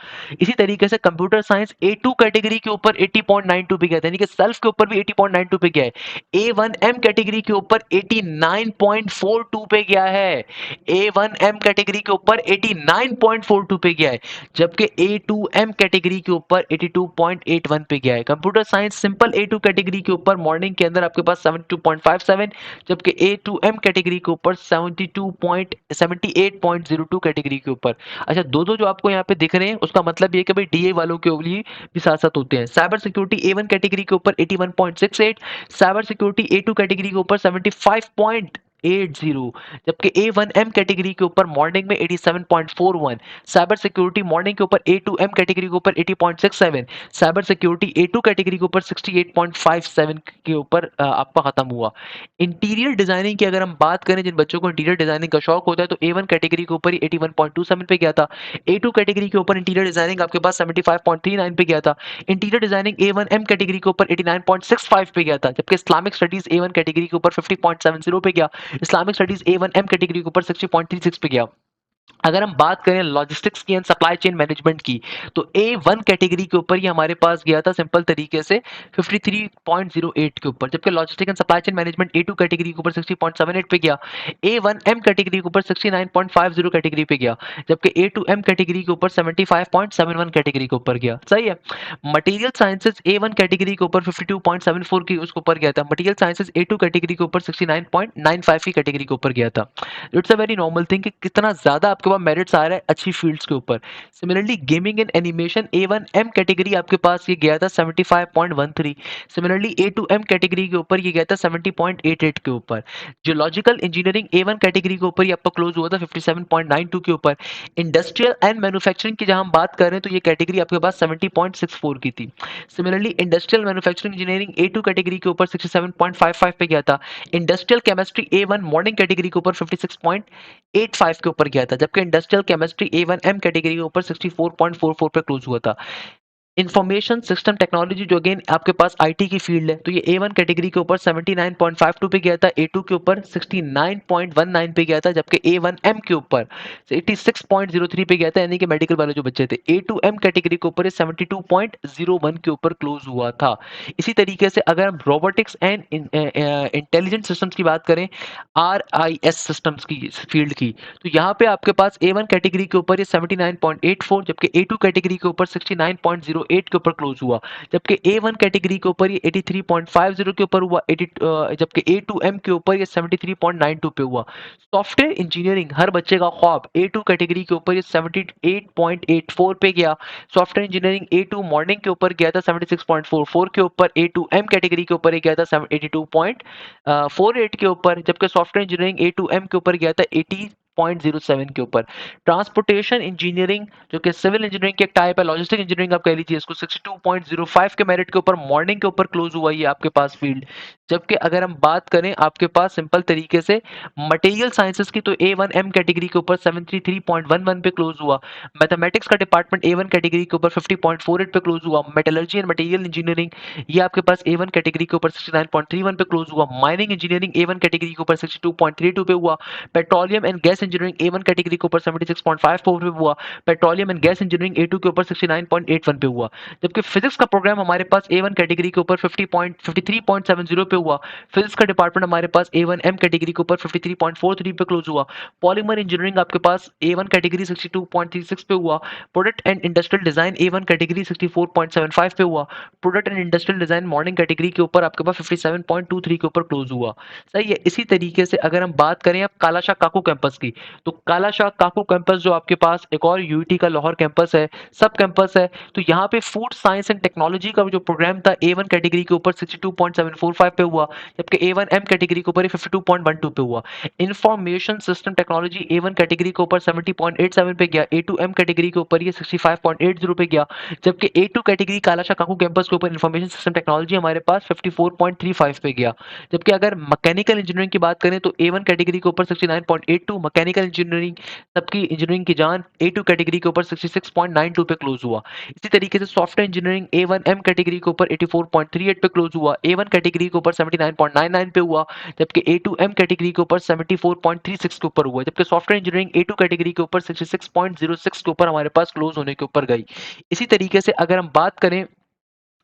इसी तरीके से कंप्यूटर साइंस A2 कैटेगरी के ऊपर 80.92 पे गया था, यानी कि सेल्फ के ऊपर भी 80.92 पे गया है। A1M कैटेगरी के ऊपर 89.42 पे गया है। A1M कैटेगरी के ऊपर 89.42 पे गया है, जबकि A2M कैटेगरी के ऊपर 82.81 पे गया है। Computer science simple A2 category के ऊपर मॉर्निंग के अंदर आपके पास 72.57, जबकि A2M कैटेगरी के ऊपर 78.02 कैटेगरी के ऊपर। अच्छा, दो दो जो आपको यहाँ पे दिख रहे हैं उसका मतलब ये कि भाई DA वालों के लिए भी साथ साथ होते हैं। साइबर सिक्योरिटी A1 कैटेगरी के ऊपर 81.68, साइबर सिक्योरिटी A2 कैटेगरी के ऊपर 75.80, जबकि A1M कैटेगरी के ऊपर मॉर्निंग में 87.41, साइबर सिक्योरिटी मॉर्निंग के ऊपर A2M कैटेगरी के ऊपर 80.67, साइबर सिक्योरिटी A2 कैटेगरी के ऊपर 68.57 के ऊपर आपका खत्म हुआ। इंटीरियर डिजाइनिंग की अगर हम बात करें, जिन बच्चों को इंटीरियर डिजाइनिंग का शौक होता है, तो A1 कैटेगरी के ऊपर ही 81.27 पे गया था। A2 कैटेगरी के ऊपर इंटीरियर डिजाइनिंग आपके पास 75.39 पे गया था। इंटीरियर डिजाइनिंग A1M कैटेगरी के ऊपर 89.65 पे गया था, जबकि इस्लामिक स्टडीज A1 कैटेगरी के ऊपर 50.70 पे गया। इस्लामिक स्टडीज A1M कैटेगरी के ऊपर 60.36 पे गया। अगर हम बात करें लॉजिस्टिक्स की एंड सप्लाई चेन मैनेजमेंट की, तो A1 कैटेगरी के ऊपर ये हमारे पास गया था सिंपल तरीके से 53.08 के ऊपर, जबकि logistics and supply chain management A2 category के ऊपर 60.78 पे गया। A1M कैटेगरी के ऊपर 69.50 कैटेगरी पे गया, जबकि A2M कैटेगरी के ऊपर 75.71 कैटेगरी के ऊपर गया। सही है। मटेरियल साइंसेज A1 कैटेगरी के ऊपर 52.74 की उसके ऊपर गया था। मटेरियल साइंसेज A2 कैटेगरी के ऊपर 69.95 की कैटेगरी के ऊपर गया था। It's a very normal thing कि कितना ज्यादा आपके पास मेरिट्स आ रहा है अच्छी फील्ड्स के ऊपर। Similarly gaming and animation A1M category आपके पास ये गया था 75.13। सिमिलरली A2M कैटेगरी के ऊपर ये गया था 70.88 के ऊपर। जियोलॉजिकल इंजीनियरिंग A1 कैटेगरी के ऊपर ये आपका क्लोज हुआ था 57.92 के ऊपर। इंडस्ट्रियल एंड मैन्युफैक्चरिंग की जहां हम बात कर रहे हैं तो ये कैटेगरी आपके पास 70.64 की थी। Similarly industrial manufacturing engineering A2 category के ऊपर 67.55 पे गया था। Industrial chemistry A1 morning category के ऊपर 56.85 के ऊपर गया था, जबकि इंडस्ट्रियल केमिस्ट्री A1M कैटेगरी के ऊपर 64.44 पे क्लोज हुआ था। इंफॉर्मेशन सिस्टम टेक्नोलॉजी जो अगेन आपके पास आईटी की फील्ड है, तो ये A1 कैटेगरी के ऊपर 79.52 पे गया था। A2 के ऊपर 69.19 पे गया था, जबकि A1M के ऊपर 86.03 पे गया था, यानी कि मेडिकल वाले जो बच्चे थे। A2M कैटेगरी के ऊपर 72.01 के ऊपर क्लोज हुआ था। इसी तरीके से अगर हम रोबोटिक्स एंड इंटेलिजेंट सिस्टम्स की बात करें, RIS सिस्टम्स की फील्ड की, तो यहाँ पे आपके पास A1 कैटेगरी के ऊपर ये 79.84, जबकि A2 कैटेगरी के ऊपर 69.08 86.08 के ऊपर क्लोज हुआ, जबकि A1 कैटेगरी के ऊपर ये 83.50 के ऊपर हुआ, जबकि A2M के ऊपर ये 73.92 पे हुआ। सॉफ्टवेयर इंजीनियरिंग हर बच्चे का ख्वाब A2 कैटेगरी के ऊपर ये 78.84 पे गया। सॉफ्टवेयर इंजीनियरिंग A2 मॉर्निंग के ऊपर गया था 76.44 के ऊपर, A2M कैटेगरी के ऊपर ये गया था 82.48 के ऊपर, जबकि सॉफ्टवेयर इंजीनियरिंग A2M के ऊपर गया था 80.07 के ऊपर। ट्रांसपोर्टेशन इंजीनियरिंग जो कि सिविल इंजीनियरिंग की एक टाइप है, लॉजिस्टिक इंजीनियरिंग आप कह लीजिए इसको, 62.05 के मेरिट के ऊपर मॉर्निंग के ऊपर क्लोज हुआ ये आपके पास फील्ड। जबकि अगर हम बात करें आपके पास सिंपल तरीके से मटेरियल साइंसेस की, तो A1M कैटेगरी के ऊपर 733.11 पे क्लोज हुआ। मैथमेटिक्स का डिपार्टमेंट A1 कैटेगरी के ऊपर 50.48 पे क्लोज हुआ। मेटलर्जी एंड मटेरियल इंजीनियरिंग ये आपके पास A1 कैटेगरी के ऊपर 69.31 पे क्लोज हुआ। माइनिंग इंजीनियरिंग A1 कैटेगरी के ऊपर 62.32 पे हुआ। Petroleum and gas engineering A1 category के ऊपर 76.54 पे हुआ। Petroleum and gas engineering A2 के ऊपर 69.81 पे हुआ। जबकि फिजिक्स का प्रोग्राम हमारे पास A1 कैटेगरी के ऊपर 53.70 पे हुआ। फिजिक्स का डिपार्टमेंट हमारे पास A1M कैटेगरी के ऊपर 53.43 पे क्लोज हुआ। पॉलीमर इंजीनियरिंग आपके पास A1 कैटेगरी 62.36 पे हुआ। Product and industrial design A1 category 64.75 पे हुआ। Product and industrial design morning category के ऊपर आपके पास 57.23 के ऊपर क्लोज हुआ। सही है। इसी तरीके से अगर हम बात करें अब कालाशाह काकू कैंपस की, तो कालाशाह काकू कैंपस जो आपके पास एक और यूईटी का लाहौर कैंपस है, सब कैंपस है, तो यहाँ पे फूड साइंस एंड टेक्नोलॉजी का जो प्रोग्राम था A1 कैटेगरी के ऊपर 62.745 पे हुआ, जबकि A1M कैटेगरी के ऊपर 52.12 पे हुआ। Information system technology A1 category के ऊपर 70.87 पे गया, A2M कैटेगरी के ऊपर ये 65.80 पे गया, जबकि A2 category Kalashah Kaku campus के ऊपर इंफॉर्मेशन सिस्टम टेक्नोलॉजी हमारे पास 54.35 पे गया। जबकि अगर मैकेनिकल इंजीनियरिंग की बात करें तो A1 कैटेगरी के ऊपर 69.82, मैकेनिकल इंजीनियरिंग सबकी इंजीनियरिंग की जान A2 कैटेगरी के ऊपर 66.92 पे क्लोज हुआ। इसी तरीके से सॉफ्टवेयर इंजीनियरिंग A1M कैटेगरी के ऊपर 84.38 पे क्लोज हुआ। A1 कैटेगरी के ऊपर 79.99 पे हुआ, जबकि A2M कैटेगरी के ऊपर 74.36 के ऊपर हुआ, जबकि सॉफ्टवेयर इंजीनियरिंग A2 कैटेगरी के ऊपर 66.06 के ऊपर हमारे पास क्लोज होने के ऊपर गई। इसी तरीके से अगर हम बात करें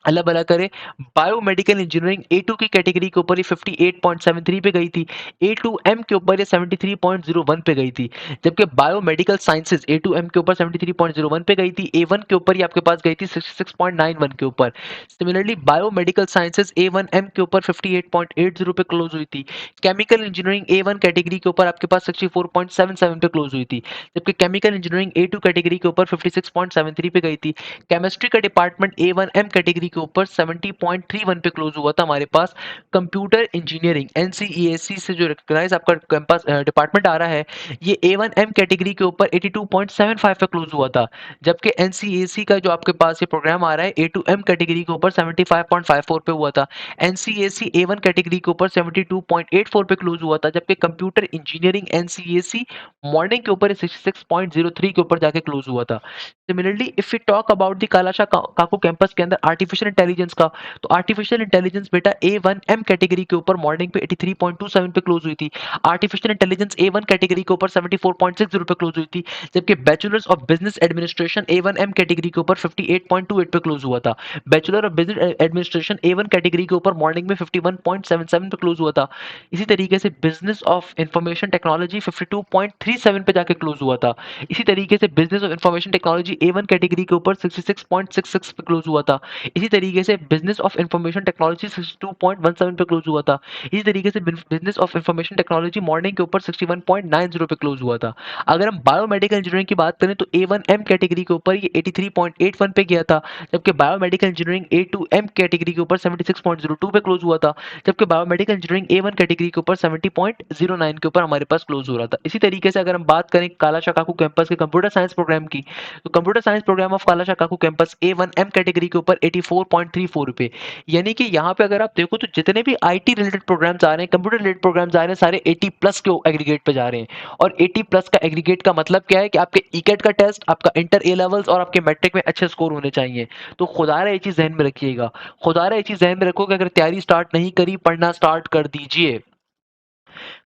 अलग अलग करें, बायोमेडिकल इंजीनियरिंग A2 की कैटेगरी के ऊपर ये 58.73 पे गई थी, A2M के ऊपर ये 73.01 पे गई थी, जबकि बायोमेडिकल साइंसेज A2M के ऊपर 73.01 पे गई थी, A1 के ऊपर ये आपके पास गई थी 66.91 के ऊपर। सिमिलरली बायोमेडिकल साइंसेज A1M के ऊपर 58.80 पे क्लोज हुई थी। केमिकल इंजीनियरिंग A1 कैटेगरी के ऊपर आपके पास 64.77 पे क्लोज हुई थी, जबकि केमिकल इंजीनियरिंग A2 कैटेगरी के ऊपर 56.73 पे गई थी। केमिस्ट्री का डिपार्टमेंट A1M कैटेगरी के ऊपर 70.31 पे क्लोज हुआ था हमारे पास। कंप्यूटर इंजीनियरिंग NCEAC से जो रिकॉग्नाइज आपका कैंपस डिपार्टमेंट आ रहा है, ये A1M कैटेगरी के ऊपर 82.75 पे क्लोज हुआ था, जबकि NCEAC का जो आपके पास ये प्रोग्राम आ रहा है A2M कैटेगरी के ऊपर 75.54 पे हुआ था। NCEAC A1 कैटेगरी के ऊपर 72.84 पे क्लोज हुआ था, जबकि कंप्यूटर इंजीनियरिंग NCEAC मॉर्निंग के ऊपर 66.03 के ऊपर जाके क्लोज हुआ था। Similarly if we talk about the Kalashah Kaku campus के अंदर आर्टिफिशियल इंटेलिजेंस का, तो आर्टिफिशियल इंटेलिजेंस बेटा A1M कैटेगरी के ऊपर मॉर्निंग पे 83.27 पे क्लोज हुई थी। आर्टिफिशियल इंटेलिजेंस A1 कैटेगरी के ऊपर 74.60 पे क्लोज हुई थी, जबकि bachelors of business administration A1M category के ऊपर 58.28 पे क्लोज हुआ था। Bachelor of business administration A1 category के ऊपर मॉर्निंग में 51.77 पे क्लोज हुआ था। इसी तरीके से बिजनेस ऑफ इंफॉर्मेशन टेक्नोलॉजी 52.37 पे जाके क्लोज हुआ था। इसी तरीके से business of information technology A1 category के ऊपर 66.66 पे क्लोज हुआ था। इसी तरीके से बिजनेस ऑफ इंफॉर्मेशन टेक्नोलॉजी 62.17 पे क्लोज हुआ था। इसी तरीके से business of information technology morning के ऊपर 61.90 पे क्लोज हुआ था। अगर हम बायोमेडिकल इंजीनियरिंग की बात करें तो A1M कैटेगरी के ऊपर ये 83.81 पे गया था, जबकि बायोमेडिकल इंजीनियरिंग A2M कैटेगरी के ऊपर 76.02 पे क्लोज हुआ था, जबकि बायोमेडिकल इंजीनियरिंग A1 कैटेगरी के ऊपर 70.09 के ऊपर हमारे पास क्लोज हो रहा था। इसी तरीके से अगर हम बात करें कालाशाह काकू कैंपस के कंप्यूटर साइंस प्रोग्राम की, तो computer science program of Kalashah Kaku campus A1M category के ऊपर 84.34 पे, यानी कि यहाँ पे अगर आप देखो तो जितने भी IT रिलेटेड प्रोग्राम्स आ रहे हैं, कंप्यूटर रिलेटेड प्रोग्राम्स आ रहे हैं, सारे 80 प्लस के एग्रीगेट पे जा रहे हैं। और 80 प्लस का एग्रीगेट का मतलब क्या है कि आपके ईकेट का टेस्ट, आपका इंटर ए लेवल्स और आपके मैट्रिक में अच्छे स्कोर होने चाहिए। तो खुदारा ये चीज जहन में रखिएगा, खुदारा ये चीज जहन में रखो कि अगर तैयारी स्टार्ट नहीं करी, पढ़ना स्टार्ट कर दीजिए।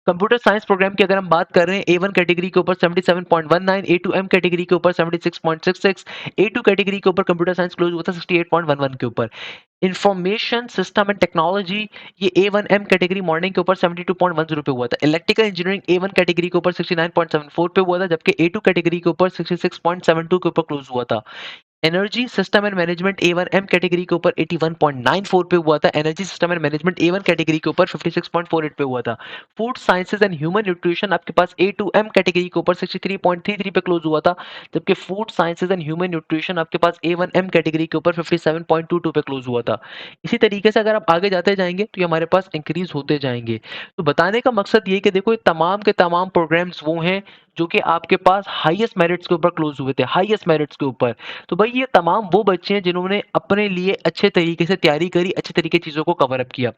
कंप्यूटर साइंस प्रोग्राम की अगर हम बात कर रहे हैं A1 कैटेगरी के ऊपर 77.19, A2M कैटेगरी के ऊपर 76.66, A2 कैटेगरी के ऊपर कंप्यूटर साइंस क्लोज हुआ था 68.11 के ऊपर। इंफॉर्मेशन सिस्टम एंड टेक्नोलॉजी ये A1M कैटेगरी मॉर्निंग के ऊपर 72.10 पे हुआ था। इलेक्ट्रिकल इंजीनियरिंग A1 कैटेगरी के ऊपर 69.74 पे हुआ था, जबकि A2 कैटेगरी के ऊपर 66.72 के ऊपर क्लोज हुआ था। Energy system and management A1M category के ऊपर 81.94 पे हुआ था। Energy system and management A1 category के ऊपर 56.48 पे हुआ था। Food sciences and human nutrition आपके पास A2M कैटेगरी के ऊपर 63.33 पे क्लोज हुआ था, जबकि food sciences and human nutrition आपके पास A1M कैटेगरी के ऊपर 57.22 पे क्लोज हुआ था। इसी तरीके से अगर आप आगे जाते जाएंगे तो ये हमारे पास इंक्रीज होते जाएंगे। तो बताने का मकसद ये कि देखो ये तमाम के तमाम प्रोग्राम्स वो हैं जो कि आपके पास हाईएस्ट मेरिट्स के ऊपर क्लोज हुए थे, हाईएस्ट मेरिट्स के ऊपर। तो भाई ये तमाम वो बच्चे हैं जिन्होंने अपने लिए अच्छे तरीके से तैयारी करी, अच्छे तरीके चीज़ों को कवर अप किया।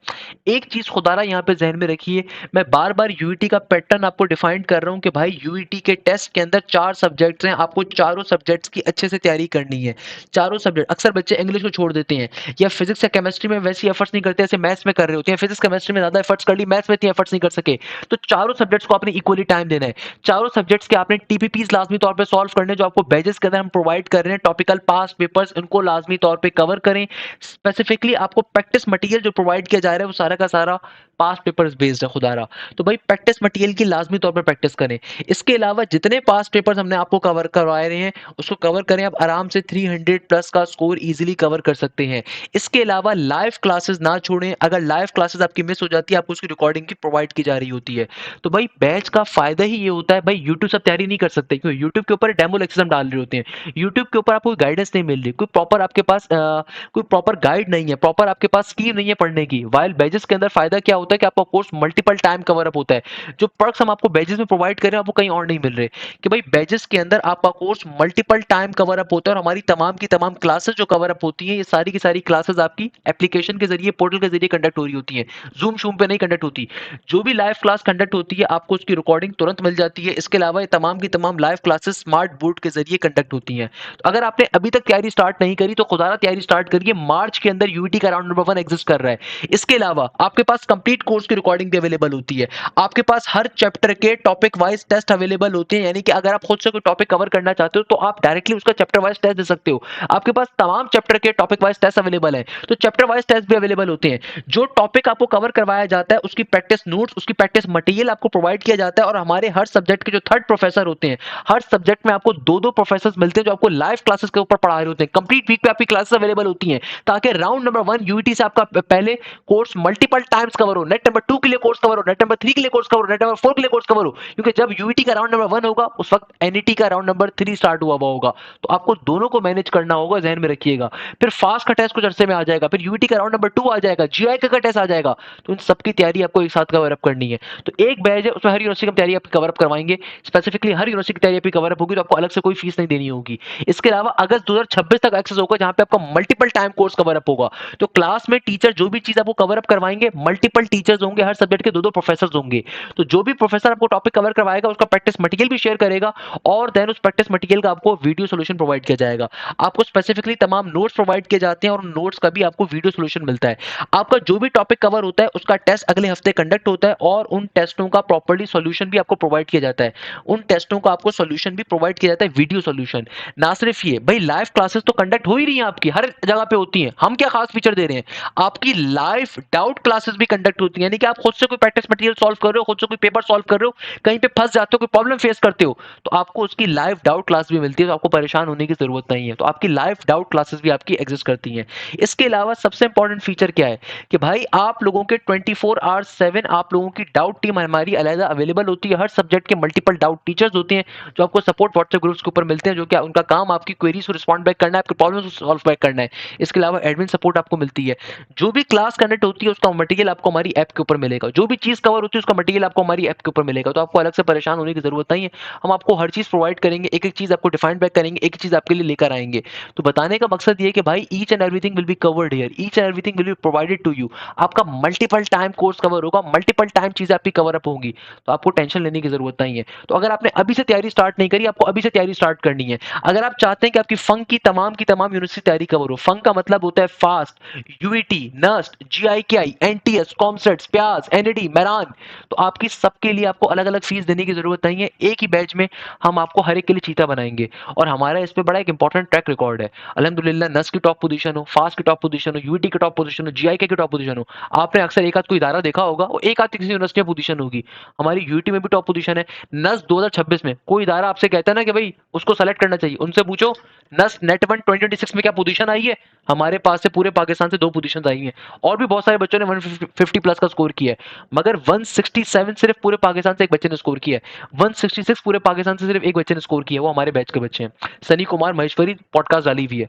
एक चीज़ खुदारा यहाँ पे ज़हन में रखिए, मैं बार-बार यूईटी का पैटर्न आपको डिफाइन कर रहा हूँ कि भाई यूईटी के टेस्ट के अंदर 4 सब्जेक्ट्स हैं, आपको चारों सब्जेक्ट्स की अच्छे से तैयारी करनी है। चारों सब्जेक्ट अक्सर बच्चे इंग्लिश को छोड़ देते हैं या फिजिक्स या केमिस्ट्री में वैसी एफर्ट्स नहीं करते जैसे मैथ्स में कर रहे होते हैं। फिजिक्स केमिस्ट्री में ज़्यादा एफर्ट्स कर ली, मैथ्स में इतनी एफर्ट्स नहीं कर सके। तो चारों सब्जेक्ट्स को आपने इक्वली टाइम देना है। चारों सब्जेक्ट्स के आपने टीपीपीस लाजमी तौर पे सॉल्व करने जो आपको बैजेस के अंदर हम प्रोवाइड कर रहे हैं, टॉपिकल पास्ट पेपर्स इनको लाजमी तौर पे कवर करें। स्पेसिफिकली आपको प्रैक्टिस मटेरियल जो प्रोवाइड किया जा रहा है वो सारा का सारा पास्ट पेपर्स बेस्ड है खुदारा। तो भाई प्रैक्टिस मटेरियल की लाजमी तौर पर प्रैक्टिस करें। इसके अलावा जितने पास्ट पेपर्स हमने आपको कवर करवाए रहे हैं उसको कवर करें, आप आराम से 300 प्लस का स्कोर इजीली कवर कर सकते हैं। इसके अलावा लाइव क्लासेस ना छोड़ें, अगर लाइव क्लासेस आपकी मिस हो जाती है आपको उसकी रिकॉर्डिंग की प्रोवाइड की जा रही होती है। तो भाई बैच का फायदा ही ये होता है, भाई यूट्यूब सब तैयारी नहीं कर सकते क्योंकि यूट्यूब के ऊपर डेमो लेक्चर हम डाल रहे होते हैं। यूट्यूब के ऊपर आपको गाइडेंस नहीं मिल रही, कोई प्रॉपर आपके पास कोई प्रॉपर गाइड नहीं है, प्रॉपर आपके पास स्कीम नहीं है पढ़ने की। वाइल बैजेस के अंदर फायदा क्या होता है कि आपका course multiple time cover up होता है। जो पर्क्स हम आपको बैजेस में प्रोवाइड कर रहे हैं आपको कहीं और नहीं मिल रहे, कि भाई बैजेस के अंदर आपका course multiple time cover up होता है और हमारी तमाम की तमाम क्लासेस जो कवर अप होती हैं ये सारी की सारी क्लासेस आपकी एप्लीकेशन के जरिए, पोर्टल के जरिए कंडक्ट हो रही होती हैं, जूम शूम पे नहीं कंडक्ट होती। जो भी लाइव क्लास कंडक्ट होती है आपको उसकी रिकॉर्डिंग तुरंत मिल जाती है। इसके अलावा ये तमाम की तमाम लाइव क्लासेस स्मार्ट बोर्ड के जरिए कंडक्ट होती हैं। तो अगर आपने अभी तक तैयारी स्टार्ट नहीं करी तो खुदारा तैयारी स्टार्ट करिए। मार्च के अंदर यूईटी का राउंड नंबर 1 एग्जिस्ट कर रहा है। इसके अलावा आपके पास कंप्लीट कोर्स की रिकॉर्डिंग भी अवेलेबल होती है। आपके पास हर चैप्टर के टॉपिक वाइज टेस्ट अवेलेबल होते हैं, यानी कि अगर आप खुद से कोई टॉपिक कवर करना चाहते हो तो आप डायरेक्टली उसका चैप्टर वाइज टेस्ट दे सकते हो। आपके पास तमाम चैप्टर के टॉपिक वाइज टेस्ट अवेलेबल है, तो चैप्टर वाइज टेस्ट भी अवेलेबल होते हैं। जो टॉपिक आपको कवर करवाया जाता है उसकी प्रैक्टिस नोट्स, उसकी प्रैक्टिस मटेरियल आपको प्रोवाइड किया जाता है। और हमारे हर सब्जेक्ट के जो थर्ड प्रोफेसर होते हैं, हर सब्जेक्ट में आपको दो दो प्रोफेसर मिलते हैं जो आपको लाइव क्लासेस के ऊपर पढ़ा रहे होते हैं। कंप्लीट वीक पे आपकी क्लासेस अवेलेबल होती हैं ताकि राउंड नंबर 1 यूईटी से आपका पहले कोर्स मल्टीपल टाइम्स कवर हो, नेट नंबर 2 के लिए कोर्स कवर हो, नेट नंबर 3 के लिए कोर्स कवर हो, नेट नंबर 4 के लिए कोर्स कवर हो। क्योंकि जब यूईटी का राउंड नंबर 1 होगा उस वक्त एनईटी का राउंड नंबर 3 स्टार्ट हुआ होगा। तो आपको दोनों को मैनेज करना होगा, ध्यान में रखिएगा। फिर फास्ट का टेस्ट कुछ अरसे में आ जाएगा, फिर यूईटी का राउंड नंबर 2 आ जाएगा, जीआई का टेस्ट आ जाएगा। तो इन सबकी तैयारी आपको एक साथ कवर अप करनी है। तो एक बैच है उसमें हर यूनिवर्सिटी की तैयारी आपकी कवर अप करवाएंगे। स्पेसिफिकली हर यूनिवर्सिटी की तैयारी आपकी कवर अप होगी तो आपको अलग से कोई फीस नहीं देनी होगी। इसके अलावा अगस्त 2026 तक एक्सेस होगा जहां पे आपका multiple time course cover up होगा। तो क्लास में टीचर जो भी चीज आपको कवर अप करवाएंगे, मल्टीपल टीचर्स होंगे, हर सब्जेक्ट के दो दो प्रोफेसर होंगे। तो जो भी प्रोफेसर आपको टॉपिक कवर करवाएगा उसका प्रैक्टिस मटेरियल भी शेयर करेगा और देन उस प्रैक्टिस मटेरियल का आपको वीडियो सोल्यूशन प्रोवाइड किया जाएगा। आपको स्पेसिफिकली तमाम नोट्स प्रोवाइड किए जाते हैं और उन नोट्स का भी आपको वीडियो सोल्यूशन मिलता है। आपका जो भी टॉपिक कवर होता है उसका टेस्ट अगले हफ्ते कंडक्ट होता है और उन टेस्टों का प्रॉपर्ली सॉल्यूशन भी आपको प्रोवाइड किया जाता है। उन टेस्टों का आपको सॉल्यूशन भी प्रोवाइड किया जाता है, वीडियो सॉल्यूशन। ना सिर्फ ये, भाई लाइव क्लासेस तो कंडक्ट हो ही रही हैं, आपकी हर जगह पे होती हैं। हम क्या खास फीचर दे रहे हैं, आपकी लाइव डाउट क्लासेस भी कंडक्ट होती हैं, यानी कि आप खुद से कोई प्रैक्टिस मटेरियल सॉल्व कर रहे हो, खुद से कोई पेपर सॉल्व कर रहे हो, कहीं पे फंस जाते हो, कोई प्रॉब्लम फेस करते हो, तो आपको उसकी लाइव डाउट क्लास भी मिलती है। तो आपको परेशान होने की जरूरत नहीं है। तो आपकी लाइव डाउट क्लासेस भी आपकी एग्जिस्ट करती हैं। इसके अलावा सबसे इंपॉर्टेंट फीचर क्या है कि भाई आप लोगों के 24/7 आप लोगों की डाउट टीम हमारी अलग अवेलेबल होती है। हर सब्जेक्ट के मल्टीपल डाउट टीचर्स होते हैं जो आपको सपोर्ट व्हाट्सएप ग्रुप्स के ऊपर मिलते हैं, जो क्या उनका काम आपकी क्वेरीज को रिस्पॉन्ड बैक करना है, आपके प्रॉब्लम्स को सॉल्व बैक करना है। इसके अलावा एडमिन सपोर्ट आपको मिलती है। जो भी क्लास कंडक्ट होती है उसका मटेरियल आपको हमारी ऐप के ऊपर मिलेगा। जो भी चीज कवर होती है उसका मटेरियल आपको हमारी ऐप के ऊपर मिलेगा। तो आपको अलग से परेशान होने की जरूरत नहीं है। हम आपको हर चीज प्रोवाइड करेंगे, एक एक चीज आपको डिफाइन बैक करेंगे, एक चीज आपके लिए लेकर आएंगे। तो बताने का मकसद ये कि भाई each and everything will be covered here, each and everything will be provided to you. आपका मल्टीपल टाइम कोर्स कवर होगा, मल्टीपल टाइम चीजें आपकी कवर अप होंगी। तो आपको टेंशन लेने की जरूरत नहीं है। तो अगर आपने अभी से तैयारी स्टार्ट नहीं करी, आपको अभी से तैयारी स्टार्ट करनी है। अगर आप चाहते हैं कि आपकी फंक की तमाम यूनिवर्सिटी तैयारी कवर हो, फंक का मतलब होता है FAST, UET, NUST, GIKI, NTS, कॉम पम्पसेट्स, प्याज, एनएडी, मेरान, तो आपकी सबके लिए आपको अलग-अलग फीस देने की ज़रूरत नहीं है। एक ही बैच में हम आपको हर एक के लिए चीता बनाएँगे और हमारा इस पे बड़ा एक इंपॉर्टेंट ट्रैक रिकॉर्ड है। अल्हम्दुलिल्लाह नस की टॉप पोज़ीशन हो, फास्ट की टॉप पोज़ीशन हो, यूईटी की टॉप पोज़ीशन हो, जीआईके की टॉप पोज़ीशन हो। आपने अक्सर एक आध कोई इदारा देखा होगा और एक आध किसी यूनिवर्सिटी में पोज़ीशन होगी। हमारी यूईटी में भी टॉप पोज़ीशन है। नस 2026 में कोई इदारा आपसे कहता है ना कि भई उसको सेलेक्ट करना चाहिए, उनसे पूछो नस नेट वन 2026 में क्या पोज़ीशन आई है? हमारे पास से पूरे पाकिस्तान से 2 पोज़ीशंस आई हैं और भी बहुत सारे बच्चों ने 150 प्लस का स्कोर किया है। मगर 167 सिर्फ पूरे पाकिस्तान से एक बच्चे ने स्कोर किया है। 166 पूरे पाकिस्तान से सिर्फ एक बच्चे ने स्कोर किया है, वो हमारे बैच के बच्चे हैं। सनी कुमार महेश्वरी पॉडकास्ट डाली हुई है।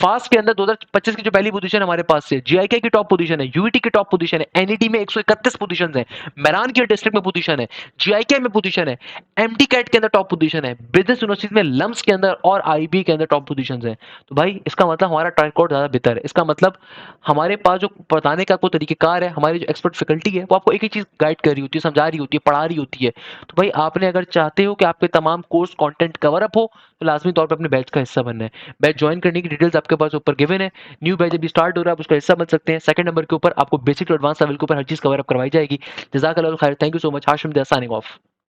फास्ट के अंदर 2025 की जो पहली पोजीशन है हमारे पास से, जीआईके की टॉप पोजीशन है, यूईटी की टॉप पोजीशन है, एनईटी में 131 पोजीशंस हैं, मेरान की डिस्ट्रिक्ट में पोजीशन है, जीआईके में पोजीशन है, एमटी कैट के अंदर टॉप पोजीशन है, बिजनेस यूनिवर्सिटी में लम्स के अंदर और आईबी के अंदर टॉप पोजीशंस हैं। तो भाई इसका मतलब हमारा ट्रैक रिकॉर्ड ज्यादा बेहतर है। इसका मतलब हमारे पास जो बताने का कोई तरीकेकार है, हमारी जो एक्सपर्ट फैकल्टी है वो आपको एक ही चीज गाइड कर रही होती है, समझा रही होती है, पढ़ा रही होती है। तो भाई आपने अगर चाहते हो कि आपके तमाम कोर्स कंटेंट कवर अप हो तो लाजमी तौर पर अपने बैच का हिस्सा बनना है। बैच ज्वाइन करने की डिटेल्स आपके पास ऊपर गिवन है। न्यू बैच अभी स्टार्ट हो रहा है, आप उसका हिस्सा बन सकते हैं। सेकंड नंबर के ऊपर आपको बेसिक टू एडवांस लेवल के ऊपर हर चीज कवर अप करवाई जाएगी। जज़ाकल्लाह खैर, thank you so much. Hashim they signing off.